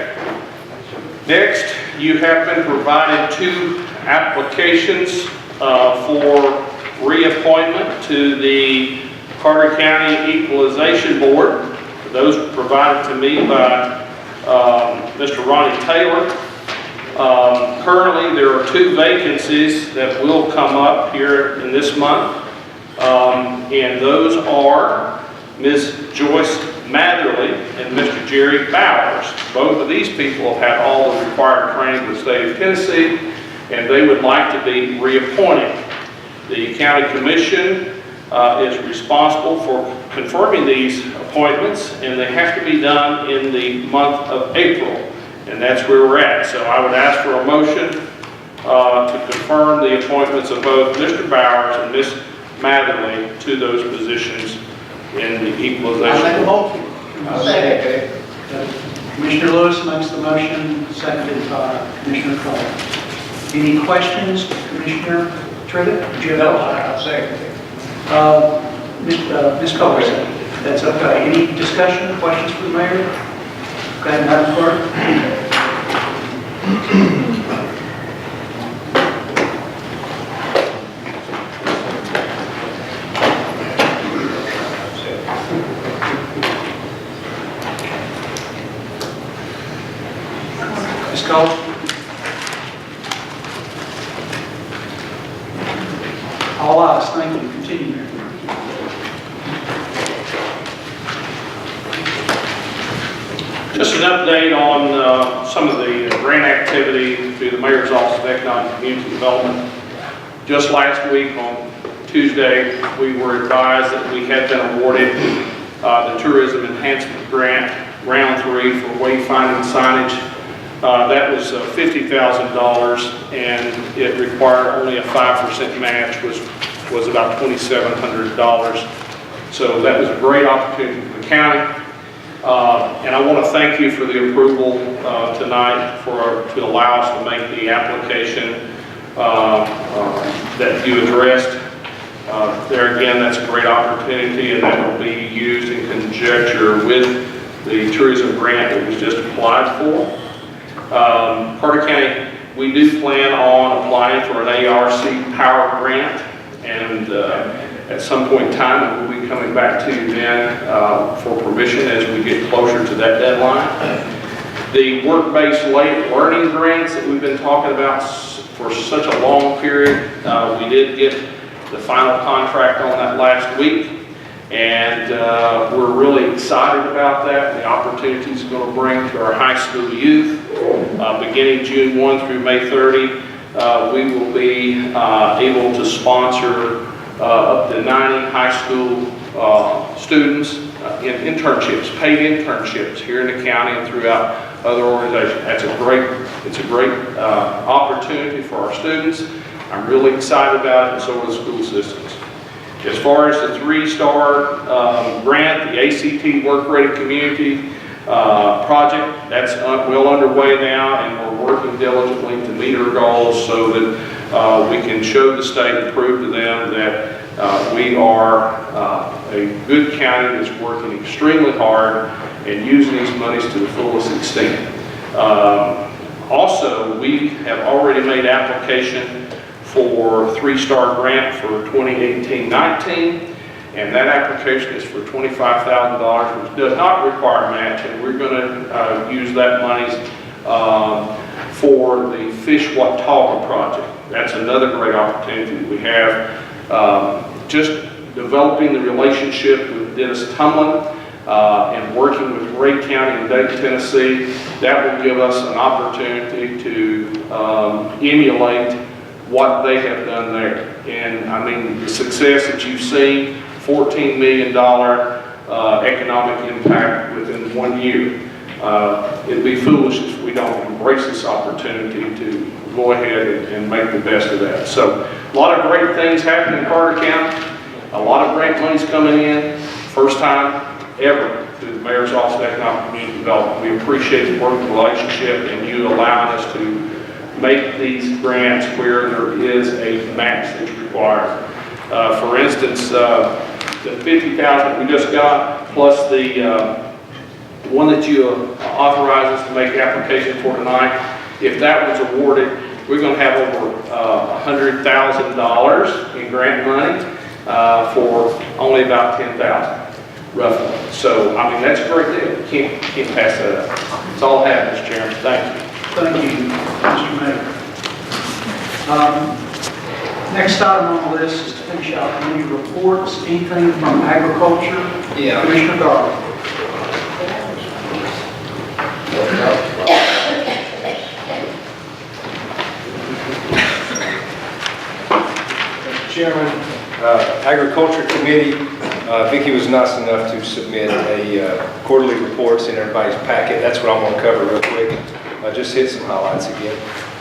Next, you have been provided 2 applications for reappointment to the Carter County Equalization Board. Those were provided to me by Mr. Ronnie Taylor. Currently, there are 2 vacancies that will come up here in this month, and those are Ms. Joyce Matherly and Mr. Jerry Bowers. Both of these people have had all the required training in the state of Tennessee, and they would like to be reappointed. The county commission is responsible for confirming these appointments, and they have to be done in the month of April, and that's where we're at. So I would ask for a motion to confirm the appointments of both Mr. Bowers and Ms. Matherly to those positions in the equalization. I make a motion. I'll second. Commissioner Lewis makes the motion, seconded by Commissioner Cole. Any questions, Commissioner Trivett? No, I'll second it. Ms. Cole, that's okay. Any discussion, questions for the mayor? Okay, Madam Clerk? Ms. Cole? All ayes, thank you. Continue, Mayor. Just an update on some of the grant activity through the Mayor's Office of Economic and Community Development. Just last week on Tuesday, we were advised that we had been awarded the Tourism Enhancement Grant round 3 for wayfinding signage. That was $50,000, and it required only a 5% match, which was about $2,700. So that was a great opportunity for the county. And I want to thank you for the approval tonight to allow us to make the application that you addressed. There again, that's a great opportunity, and that will be used in conjecture with the tourism grant that was just applied for. Carter County, we do plan on applying for an ARC Power Grant, and at some point in time, we'll be coming back to you then for permission as we get closer to that deadline. The work-based learning grants that we've been talking about for such a long period, we did get the final contract on that last week, and we're really excited about that, the opportunities it's going to bring to our high school youth. Beginning June 1 through May 30, we will be able to sponsor up to 90 high school students in internships, paid internships here in the county and throughout other organizations. It's a great opportunity for our students. I'm really excited about it, and so are the school systems. As far as the 3-star grant, the ACT Work Ready Community project, that's well underway now, and we're working diligently to meet our goals so that we can show the state and prove to them that we are a good county that's working extremely hard and using these monies to the fullest extent. Also, we have already made application for 3-star grant for 2018-19, and that application is for $25,000, which does not require match, and we're going to use that money for the Fish Watauga project. That's another great opportunity that we have. Just developing the relationship with Dennis Tumlin and working with Ray County and Dayton, Tennessee, that will give us an opportunity to emulate what they have done there. And I mean, the success that you've seen, $14 million economic impact within 1 year. It'd be foolish if we don't embrace this opportunity to go ahead and make the best of that. So a lot of great things happening in Carter County. A lot of grant money's coming in. First time ever through the Mayor's Office of Economic Community Development. We appreciate the working relationship and you allowing us to make these grants where there is a match that's required. For instance, the $50,000 we just got, plus the one that you authorized us to make application for tonight, if that was awarded, we're going to have over $100,000 in grant money for only about $10,000, roughly. So, I mean, that's a great deal. Can't pass that up. That's all I have, Mr. Chairman. Thank you. Thank you, Mr. Mayor. Next item on the list is to finish out committee reports. Anything from agriculture? Yeah. Commissioner Garland. Mr. Chairman, Agriculture Committee, Vicki was nice enough to submit a quarterly reports in everybody's packet. That's what I'm going to cover real quick. Just hit some highlights again.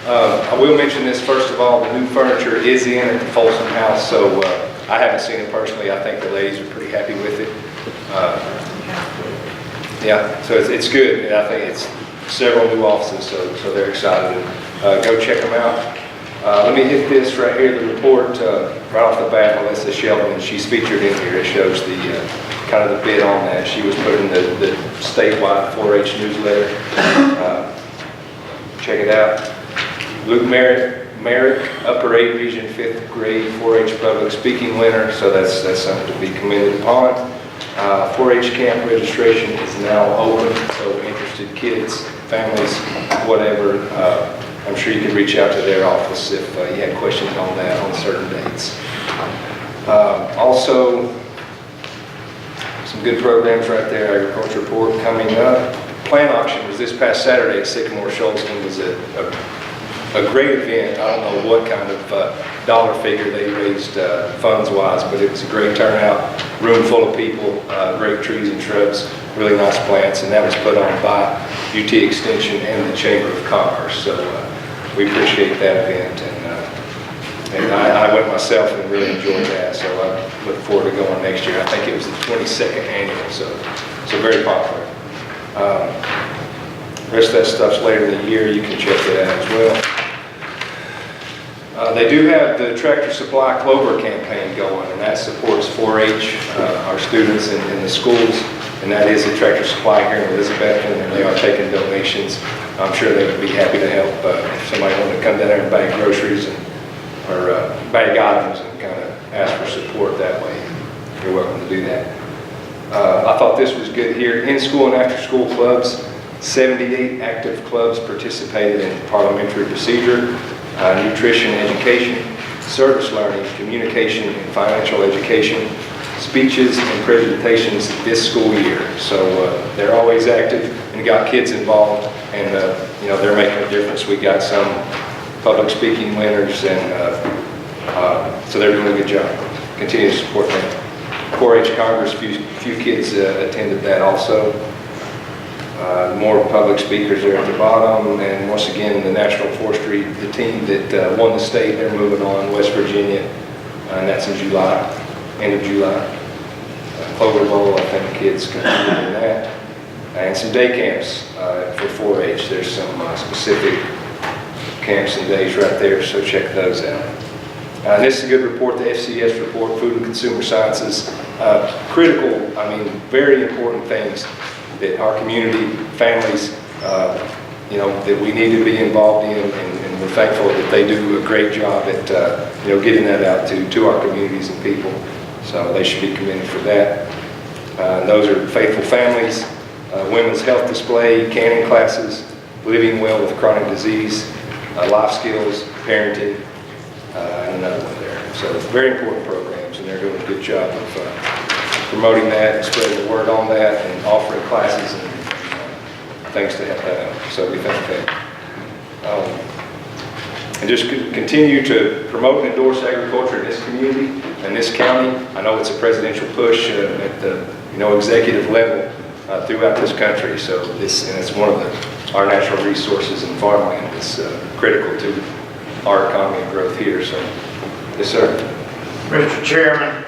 I will mention this first of all, the new furniture is in at the Folsom House, so I haven't seen it personally. I think the ladies are pretty happy with it. Yeah, so it's good. And I think it's several new offices, so they're excited. Go check them out. Let me hit this right here, the report right off the bat. Melissa Sheldon, she's featured in here. It shows the kind of the bid on that. She was put in the statewide 4-H newsletter. Check it out. Luke Merrick, Upper 8 Region 5th grade 4-H public speaking winner, so that's something to be commended upon. 4-H camp registration is now open, so interested kids, families, whatever, I'm sure you can reach out to their office if you had questions on that on certain dates. Also, some good programs right there. Agriculture report coming up. Plant auction was this past Saturday at Sycamore Shoals. It was a great event. I don't know what kind of dollar figure they raised funds-wise, but it was a great turnout. Room full of people, great trees and shrubs. really nice plants, and that was put on by UT Extension and the Chamber of Commerce. So we appreciate that event, and I went myself and really enjoyed that, so I look forward to going next year. I think it was the 22nd annual, so very popular. Rest of that stuff's later in the year, you can check it out as well. They do have the Tractor Supply Clover campaign going, and that supports 4-H, our students in the schools, and that is a Tractor Supply here in Elizabethton, and they are taking donations. I'm sure they would be happy to help if somebody wanted to come down there and bag groceries or bag items and kind of ask for support that way. You're welcome to do that. I thought this was good here. In-school and after-school clubs, 78 active clubs participated in parliamentary procedure, nutrition education, service learning, communication and financial education, speeches and presentations this school year. So they're always active and got kids involved, and they're making a difference. We got some public speaking winners, and so they're doing a good job. Continue to support them. 4-H Congress, few kids attended that also. More public speakers there at the bottom, and once again, the National Forestry, the team that won the state, they're moving on, West Virginia, and that's in July, end of July. Clover Bowl, I think kids continue in that. And some day camps for 4-H. There's some specific camps and days right there, so check those out. This is a good report, the FCS report, Food and Consumer Sciences. Critical, very important things that our community, families, that we need to be involved in, and we're thankful that they do a great job at, getting that out to our communities and people. So they should be commended for that. Those are Faithful Families, Women's Health Display, canning classes, Living Well with Chronic Disease, Life Skills, Parenting, and another one there. So very important programs, and they're doing a good job of promoting that and spreading the word on that and offering classes and things to help that out. So we thank them. And just continue to promote and endorse agriculture in this community and this county. I know it's a presidential push at the executive level throughout this country. So and it's one of our natural resources, and farmland is critical to our economy and growth here. So, yes, sir. Mr. Chairman.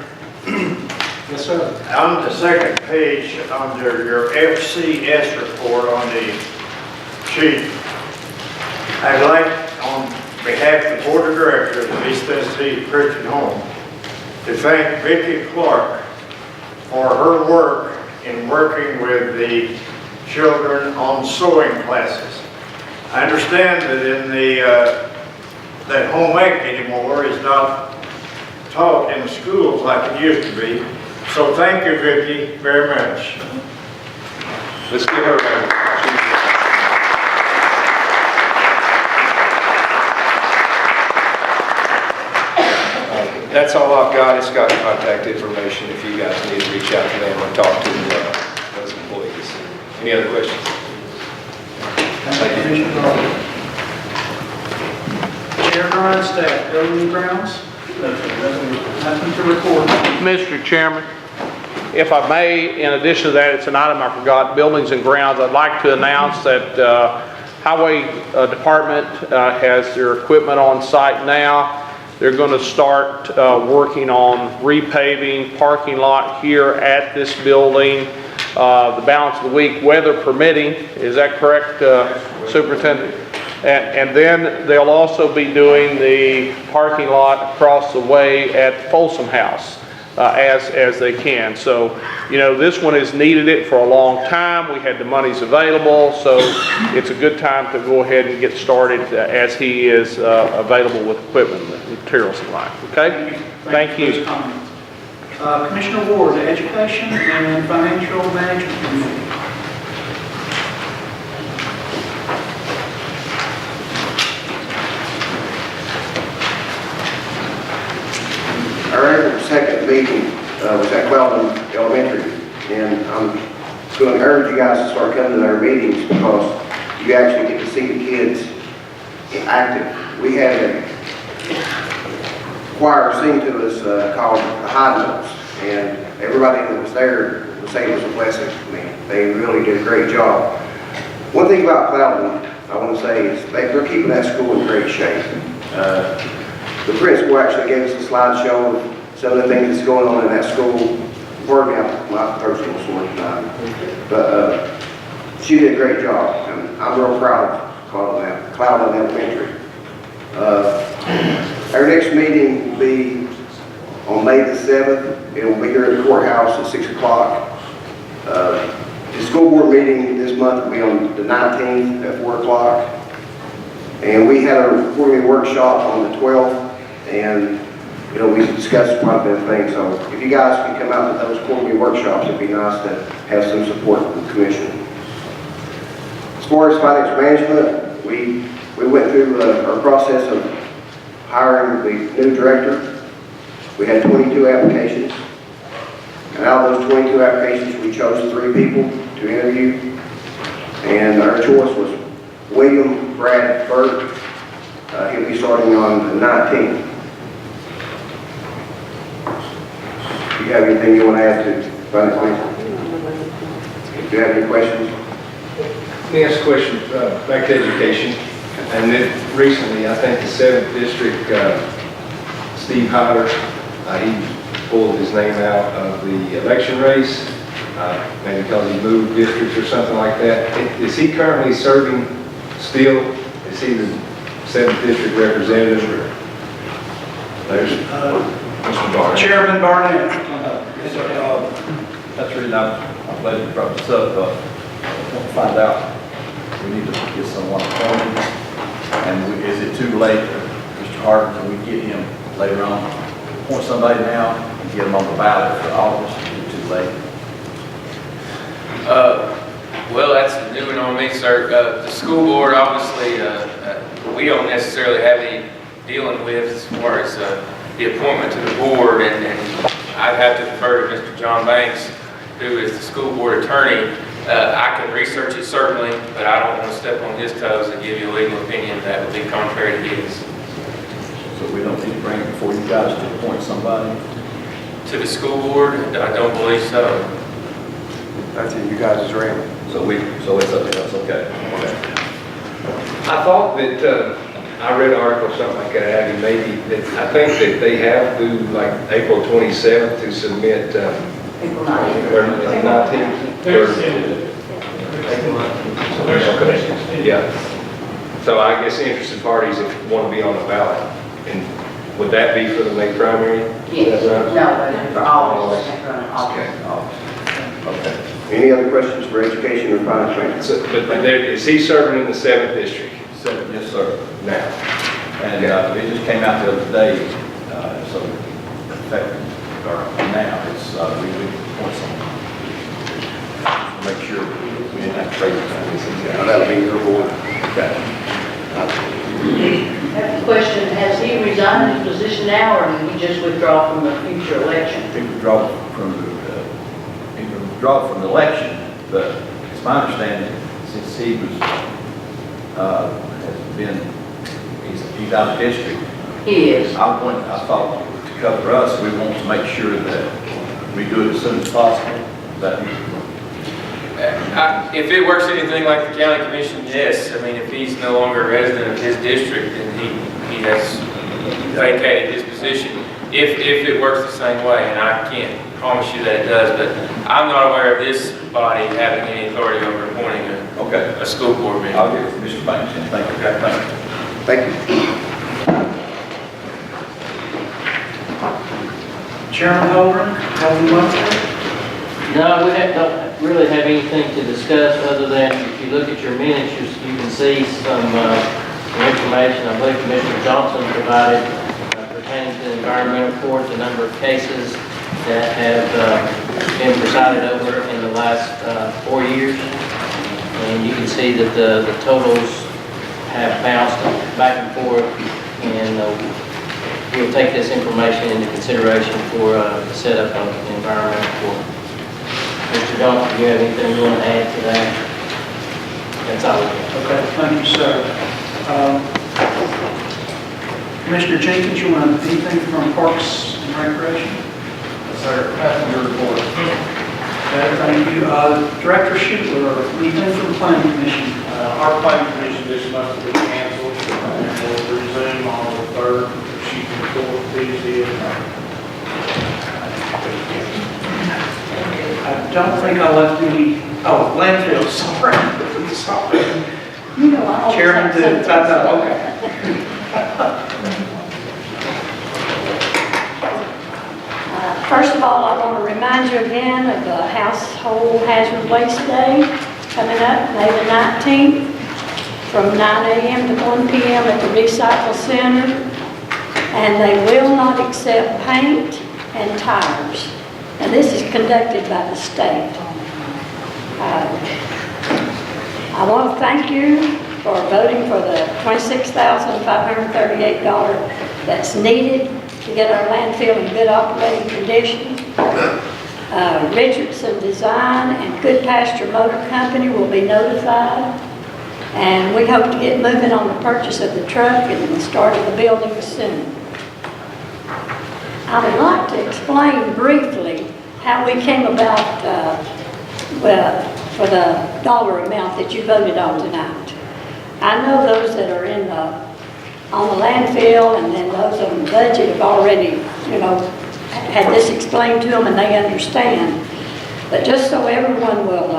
Yes, sir. On the second page, under your FCS report on the sheet, I'd like, on behalf of the Board of Directors of East Tennessee Christian Home, to thank Vicki Clark for her work in working with the children on sewing classes. I understand that in that home ec anymore is not taught in the schools like it used to be. So thank you, Vicki, very much. Let's give her a round of applause. That's all I've got. It's got contact information if you guys need to reach out to them or talk to those employees. Any other questions? Thank you. Chair Ryan, staff, building and grounds? Nothing to report. Mr. Chairman, if I may, in addition to that, it's an item I forgot, buildings and grounds. I'd like to announce that Highway Department has their equipment on site now. They're going to start working on repaving parking lot here at this building the balance of the week, weather permitting. Is that correct, Superintendent? And then they'll also be doing the parking lot across the way at Folsom House as they can. So, this one has needed it for a long time. We had the monies available, so it's a good time to go ahead and get started as he is available with equipment, materials and like. Okay? Thank you. Commissioner Ward, the Education and Financial Management Committee. Our second meeting was at Weldon Elementary, and I'm going to encourage you guys to start coming to their meetings because you actually get to see the kids active. We had a choir sing to us called the High Notes, and everybody that was there to say it was a blessing. I mean, they really did a great job. One thing about Cloudland, I want to say, is they're keeping that school in great shape. The principal actually gave us a slideshow of some of the things that's going on in that school. Pardon me, my personal story tonight. But she did a great job, and I'm real proud of Cloudland Elementary. Our next meeting will be on May the 7th. It will be here at the courthouse at 6 o'clock. The school board meeting this month will be on the 19th at 4 o'clock. And we had a quarterly workshop on the 12th, and we discussed quite a bit of things. So if you guys can come out to those quarterly workshops, it'd be nice to have some support from the commission. As far as financial management, we went through our process of hiring the new director. We had 22 applications. And out of those 22 applications, we chose 3 people to interview. And our choice was William Brad Burke. He'll be starting on the 19th. Do you have anything you want to add to financial management? Do you have any questions? Let me ask a question back to education. And then recently, I think the 7th District, Steve Hodder, he pulled his name out of the election race, maybe because he moved districts or something like that. Is he currently serving still? Is he the 7th District representative? Or there's Mr. Barnett. Chairman Barnett. That's the reason I'm glad you brought this up. I want to find out, we need to get someone appointed. And is it too late, Mr. Hart, can we get him later on? Appoint somebody now and get him on the ballot for office? Is it too late? Well, that's a new one on me, sir. The school board, obviously, we don't necessarily have any dealing with as far as the appointment to the board, and I'd have to defer to Mr. John Banks, who is the school board attorney. I can research it certainly, but I don't want to step on his toes and give you a legal opinion that would be contrary to his. So we don't need to bring it before you guys to appoint somebody? To the school board, I don't believe so. That's in you guys' realm. So it's up to us, okay. I thought that, I read an article, something like that, Abby, maybe, that I think that they have through like April 27th to submit, April 19th. or like 19th. Okay. Yeah. So I guess interested parties if want to be on the ballot. And would that be for the May primary? Yes. Is that right? No, for all. Okay. Any other questions for education or financial management? So, but is he serving in the 7th District? Yes, sir. Now. And it just came out the other day, so effective now, it's, we appoint someone. Make sure we didn't have to trade it. That'll be your board. Okay. I have a question, has he resigned his position now, or did he just withdraw from the future election? He withdraw from the election, but it's my understanding, since he was, has been, he's out of district. He is. I thought to cover us, we want to make sure that we do it as soon as possible. If it works anything like the county commission, yes. I mean, if he's no longer a resident of his district, then he has vacated his position. If it works the same way, and I can't promise you that it does, but I'm not aware of this body having any authority over appointing a school board member. I'll give it to Mr. Banks, and thank you. Okay. Thank you. Chairman Holgren, Alderman Munson. No, we don't really have anything to discuss other than if you look at your minutes, you can see some information. I believe Commissioner Johnson provided pertaining to the environmental court, the number of cases that have been presided over in the last 4 years. And you can see that the totals have bounced back and forth, and we'll take this information into consideration for the setup of the environmental court. Mr. Johnson, do you have anything you want to add to that? That's all. Okay, thank you, sir. Commissioner Jenkins, you want anything from Parks and Recreation? Yes, sir. Nothing to report. Okay, thank you. Director Schindler, anything from the planning commission? Our planning commission this month will be canceled, and we'll resume on the 3rd, she can go Tuesday. I don't think I left any, oh, landfill, sorry. Sorry. You know, I always Chairman, have okay. First of all, I want to remind you again of the Household Hazard Waste Day coming up May the 19th from 9 a.m. to 1 p.m. at the Recycle Center. And they will not accept paint and tires. And this is conducted by the state. I want to thank you for voting for the $26,538 that's needed to get our landfill in good operating condition. Richardson Design and Good Pasture Motor Company will be notified. And we hope to get moving on the purchase of the truck and the start of the building soon. I would like to explain briefly how we came about for the dollar amount that you voted on tonight. I know those that are on the landfill and then those on the budget have already, had this explained to them and they understand. But just so everyone will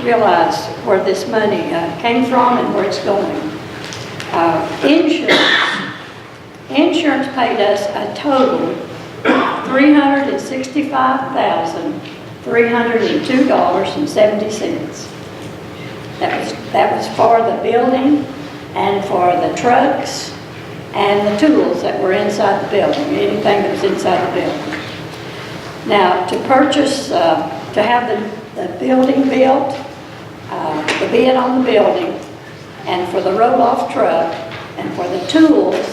realize where this money came from and where it's going. Insurance paid us a total $365,302.70. That was for the building and for the trucks and the tools that were inside the building, anything that was inside the building. Now, to purchase, to have the building built, the bid on the building, and for the roll-off truck, and for the tools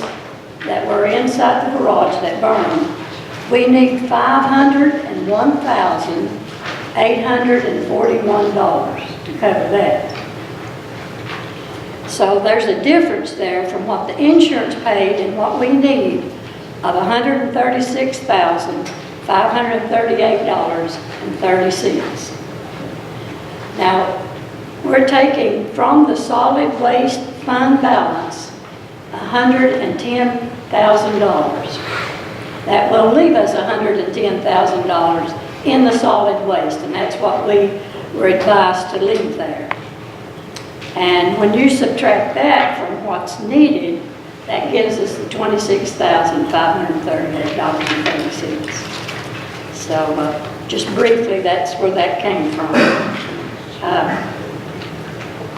that were inside the garage that burned, we need $501,841 to cover that. So there's a difference there from what the insurance paid and what we need of $136,538.30. Now, we're taking from the solid waste fund balance $110,000. That will leave us $110,000 in the solid waste, and that's what we were advised to leave there. And when you subtract that from what's needed, that gives us the $26,538.36. So just briefly, that's where that came from.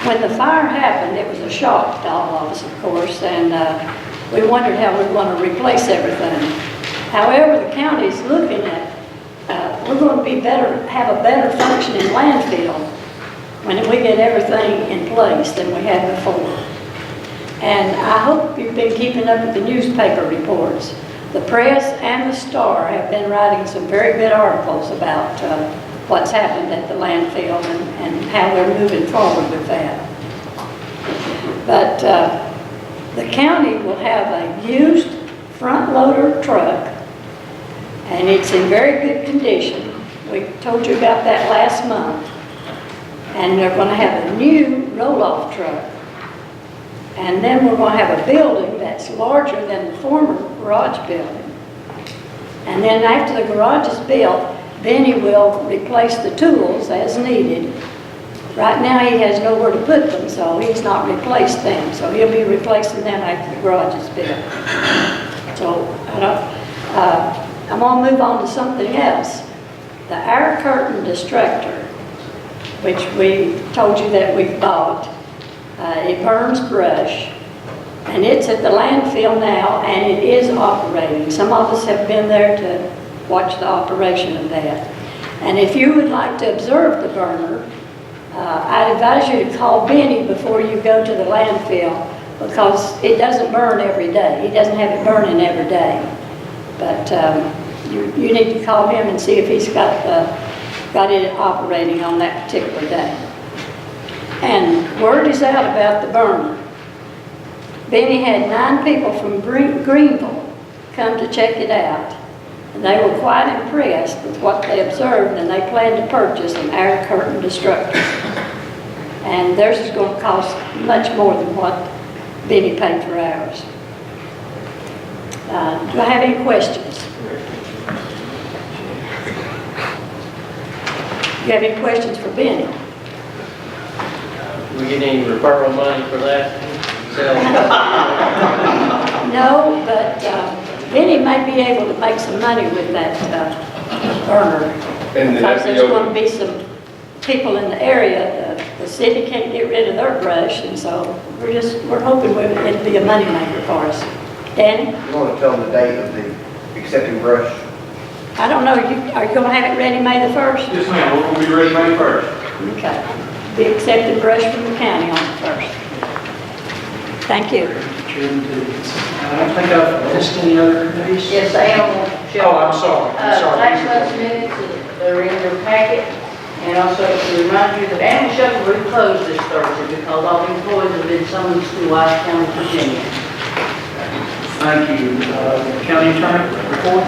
When the fire happened, it was a shock to all of us, of course, and we wondered how we'd want to replace everything. However, the county's looking at, we're going to have a better functioning landfill when we get everything in place than we had before. And I hope you've been keeping up with the newspaper reports. The press and the Star have been writing some very good articles about what's happened at the landfill and how they're moving forward with that. But the county will have a used front loader truck, and it's in very good condition. We told you about that last month. And they're going to have a new roll-off truck. And then we're going to have a building that's larger than the former garage building. And then after the garage is built, Benny will replace the tools as needed. Right now he has nowhere to put them, so he's not replaced them. So he'll be replacing them after the garage is built. So I'm going to move on to something else. The air curtain destructor, which we told you that we bought. It burns brush, and it's at the landfill now, and it is operating. Some of us have been there to watch the operation of that. And if you would like to observe the burner, I'd advise you to call Benny before you go to the landfill, because it doesn't burn every day. He doesn't have it burning every day. But you need to call him and see if he's got it operating on that particular day. And word is out about the burner. Benny had 9 people from Greenville come to check it out. And they were quite impressed with what they observed, and they plan to purchase an air curtain destructor. And theirs is going to cost much more than what Benny paid for ours. Do I have any questions? Do you have any questions for Benny? We get any referral money for that? No, but Benny may be able to make some money with that burner. And Because there's going to be some people in the area, the city can't get rid of their brush, and so we're hoping it'll be a moneymaker for us. Danny? You want to tell them the date of the accepting brush? I don't know, are you going to have it ready May the 1st? Yes, ma'am, we're gonna be ready May 1st. Okay. Be accepting brush from the county on the 1st. Thank you. I don't think I've missed any other committees. Yes, I am. Oh, I'm sorry, Tax levy minutes, they're in your packet. And also to remind you that Animal Shelter will be closed this Thursday because all the employees have been summoned to Wise County, Virginia. Thank you. County Attorney, report?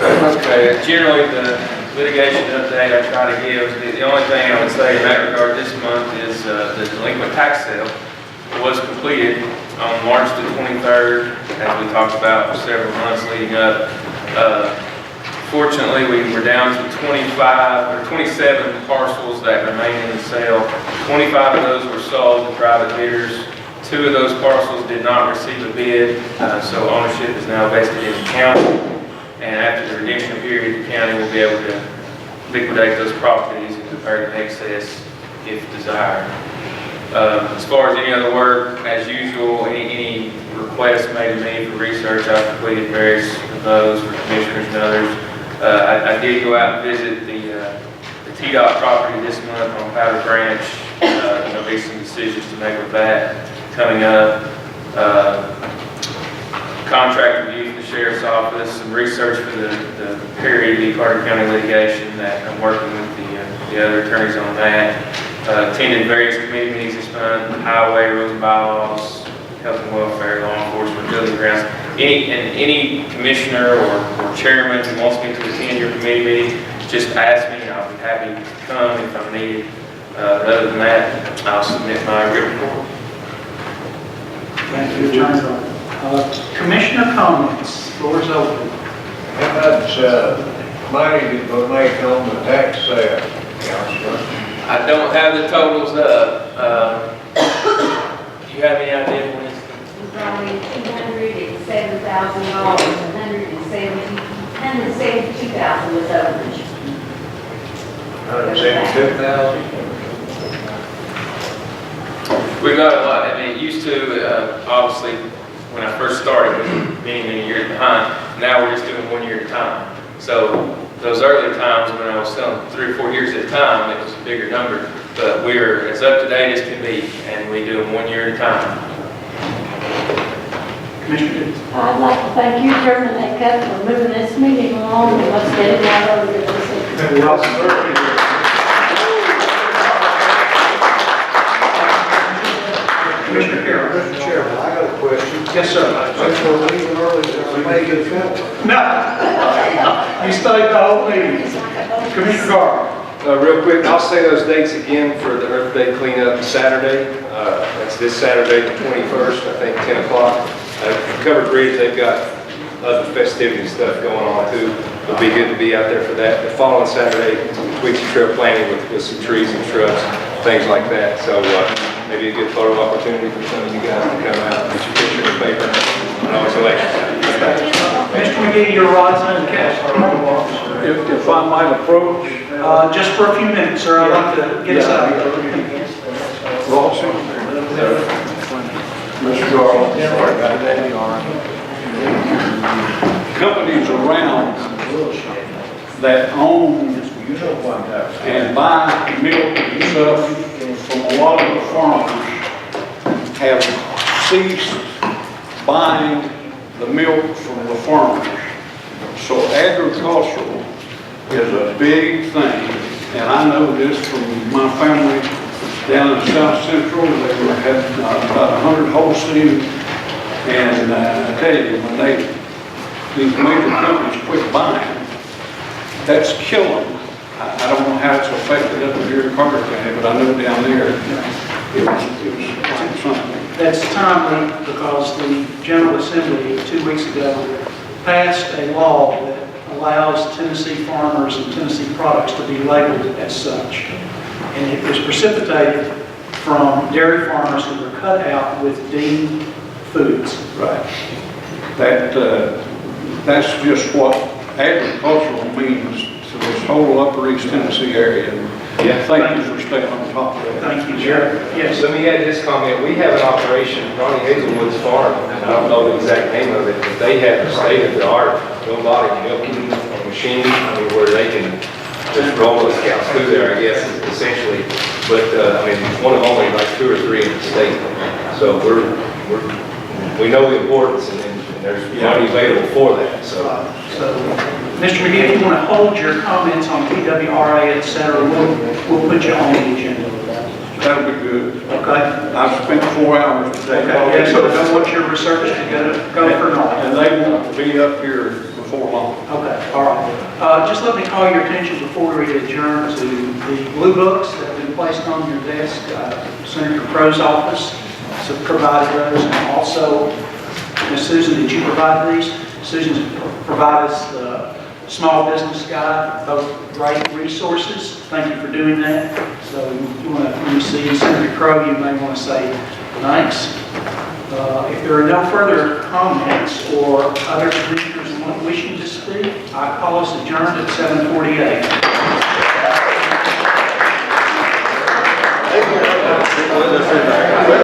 Okay, generally the litigation update I try to give, the only thing I would say in that regard this month is the delinquent tax sale was completed on March the 23rd, as we talked about for several months leading up. Fortunately, we were down to 27 parcels that remain in the sale. 25 of those were sold to private bidders. 2 of those parcels did not receive a bid, so ownership is now vested in the county. And after the redemption period, the county will be able to liquidate those properties and convert an excess if desired. As far as any other work, as usual, any requests made to me for research, I've completed various of those for commissioners and others. I did go out and visit the TDOT property this month on Powder Branch. There'll be some decisions to make with that coming up. Contract review for the Sheriff's Office, some research for the Perry v. Carter County litigation that I'm working with the other attorneys on that. Attended various committee meetings this month, highway, rules and bylaws, health and welfare, law enforcement, building grounds. Any commissioner or chairman who wants me to attend your committee meeting, just ask me and I'll be happy to come if I'm needed. Other than that, I'll submit my written report. Thank you, Attorney. Commissioner comments, floor is open. How much money did we make on the tax sale, Councilor? I don't have the totals up. Do you have any idea when it's? Probably $207,000, $172,000 was overage. 172,000? We've got a lot. I mean, it used to, obviously, when I first started, it was many years behind. Now we're just doing 1 year at a time. So those early times when I was selling 3 or 4 years at a time, it was a bigger number. But we're as up to date as can be, and we do them 1 year at a time. Commissioner? I'd like to thank you, Chairman Acuff, for moving this meeting along and let's get it out over here. Commissioner Carroll. Mr. Chairman, I got a question. Yes, sir. Since we're leaving early, we may get a No. You stayed the whole meeting. Commissioner Garber. Real quick, I'll say those dates again for the Earth Day cleanup Saturday. That's this Saturday, the 21st, I think, 10 o'clock. Covered Bridge, they've got other festivity stuff going on too. It'll be good to be out there for that. The following Saturday, Tweetsie Trail planting with some trees and shrubs, things like that. So maybe a good photo opportunity for some of you guys to come out and get your picture in the paper. And always election time. Mr. McGee, your rising council. If I might approach. Just for a few minutes, sir, I'd like to get us out of here. Rawson. Mr. Garland. Companies around that own and buy milk and stuff from a lot of the farmers have ceased buying the milk from the farmers. So agricultural is a big thing, and I know this from my family down in South Central. They had about 100 Holstein, and I tell you, when they these major companies quit buying, that's killing. I don't know how it's affected up here in Carter County, but I know down there, it was something. That's timely because the General Assembly 2 weeks ago passed a law that allows Tennessee farmers and Tennessee products to be labeled as such. And it was precipitated from dairy farmers who were cut out with deemed foods. Right. That's just what agricultural means to this whole Upper East Tennessee area. Yeah. Thank you for staying on top of that. Thank you, Sure. Yes. Let me add this comment. We have an operation, Ronnie Hazelwood's farm, and I don't know the exact name of it, but they have a state-of-the-art robotic milking machine, I mean, where they can just roll those cows through there, I guess, essentially. But, I mean, it's one of only like 2 or 3 in the state. So we know the importance, and there's money available for that, so. Mr. McGee, if you want to hold your comments on PWRA, et cetera, we'll put you on the agenda. That'll be good. Okay? I've spent 4 hours today. Okay, so I want your research to go for naught. And they won't be up here before long. Okay, all right. Just let me call your attention before we adjourn to the blue books that have been placed on your desk. Senator Crow's office has provided those, and also, Ms. Susan, did you provide these? Susan's provided us the small business guide, both great resources. Thank you for doing that. So you want to, when you see Senator Crow, you may want to say thanks. If there are no further comments or other commissioners wishing to speak, I call us adjourned at 7:48. Thank you.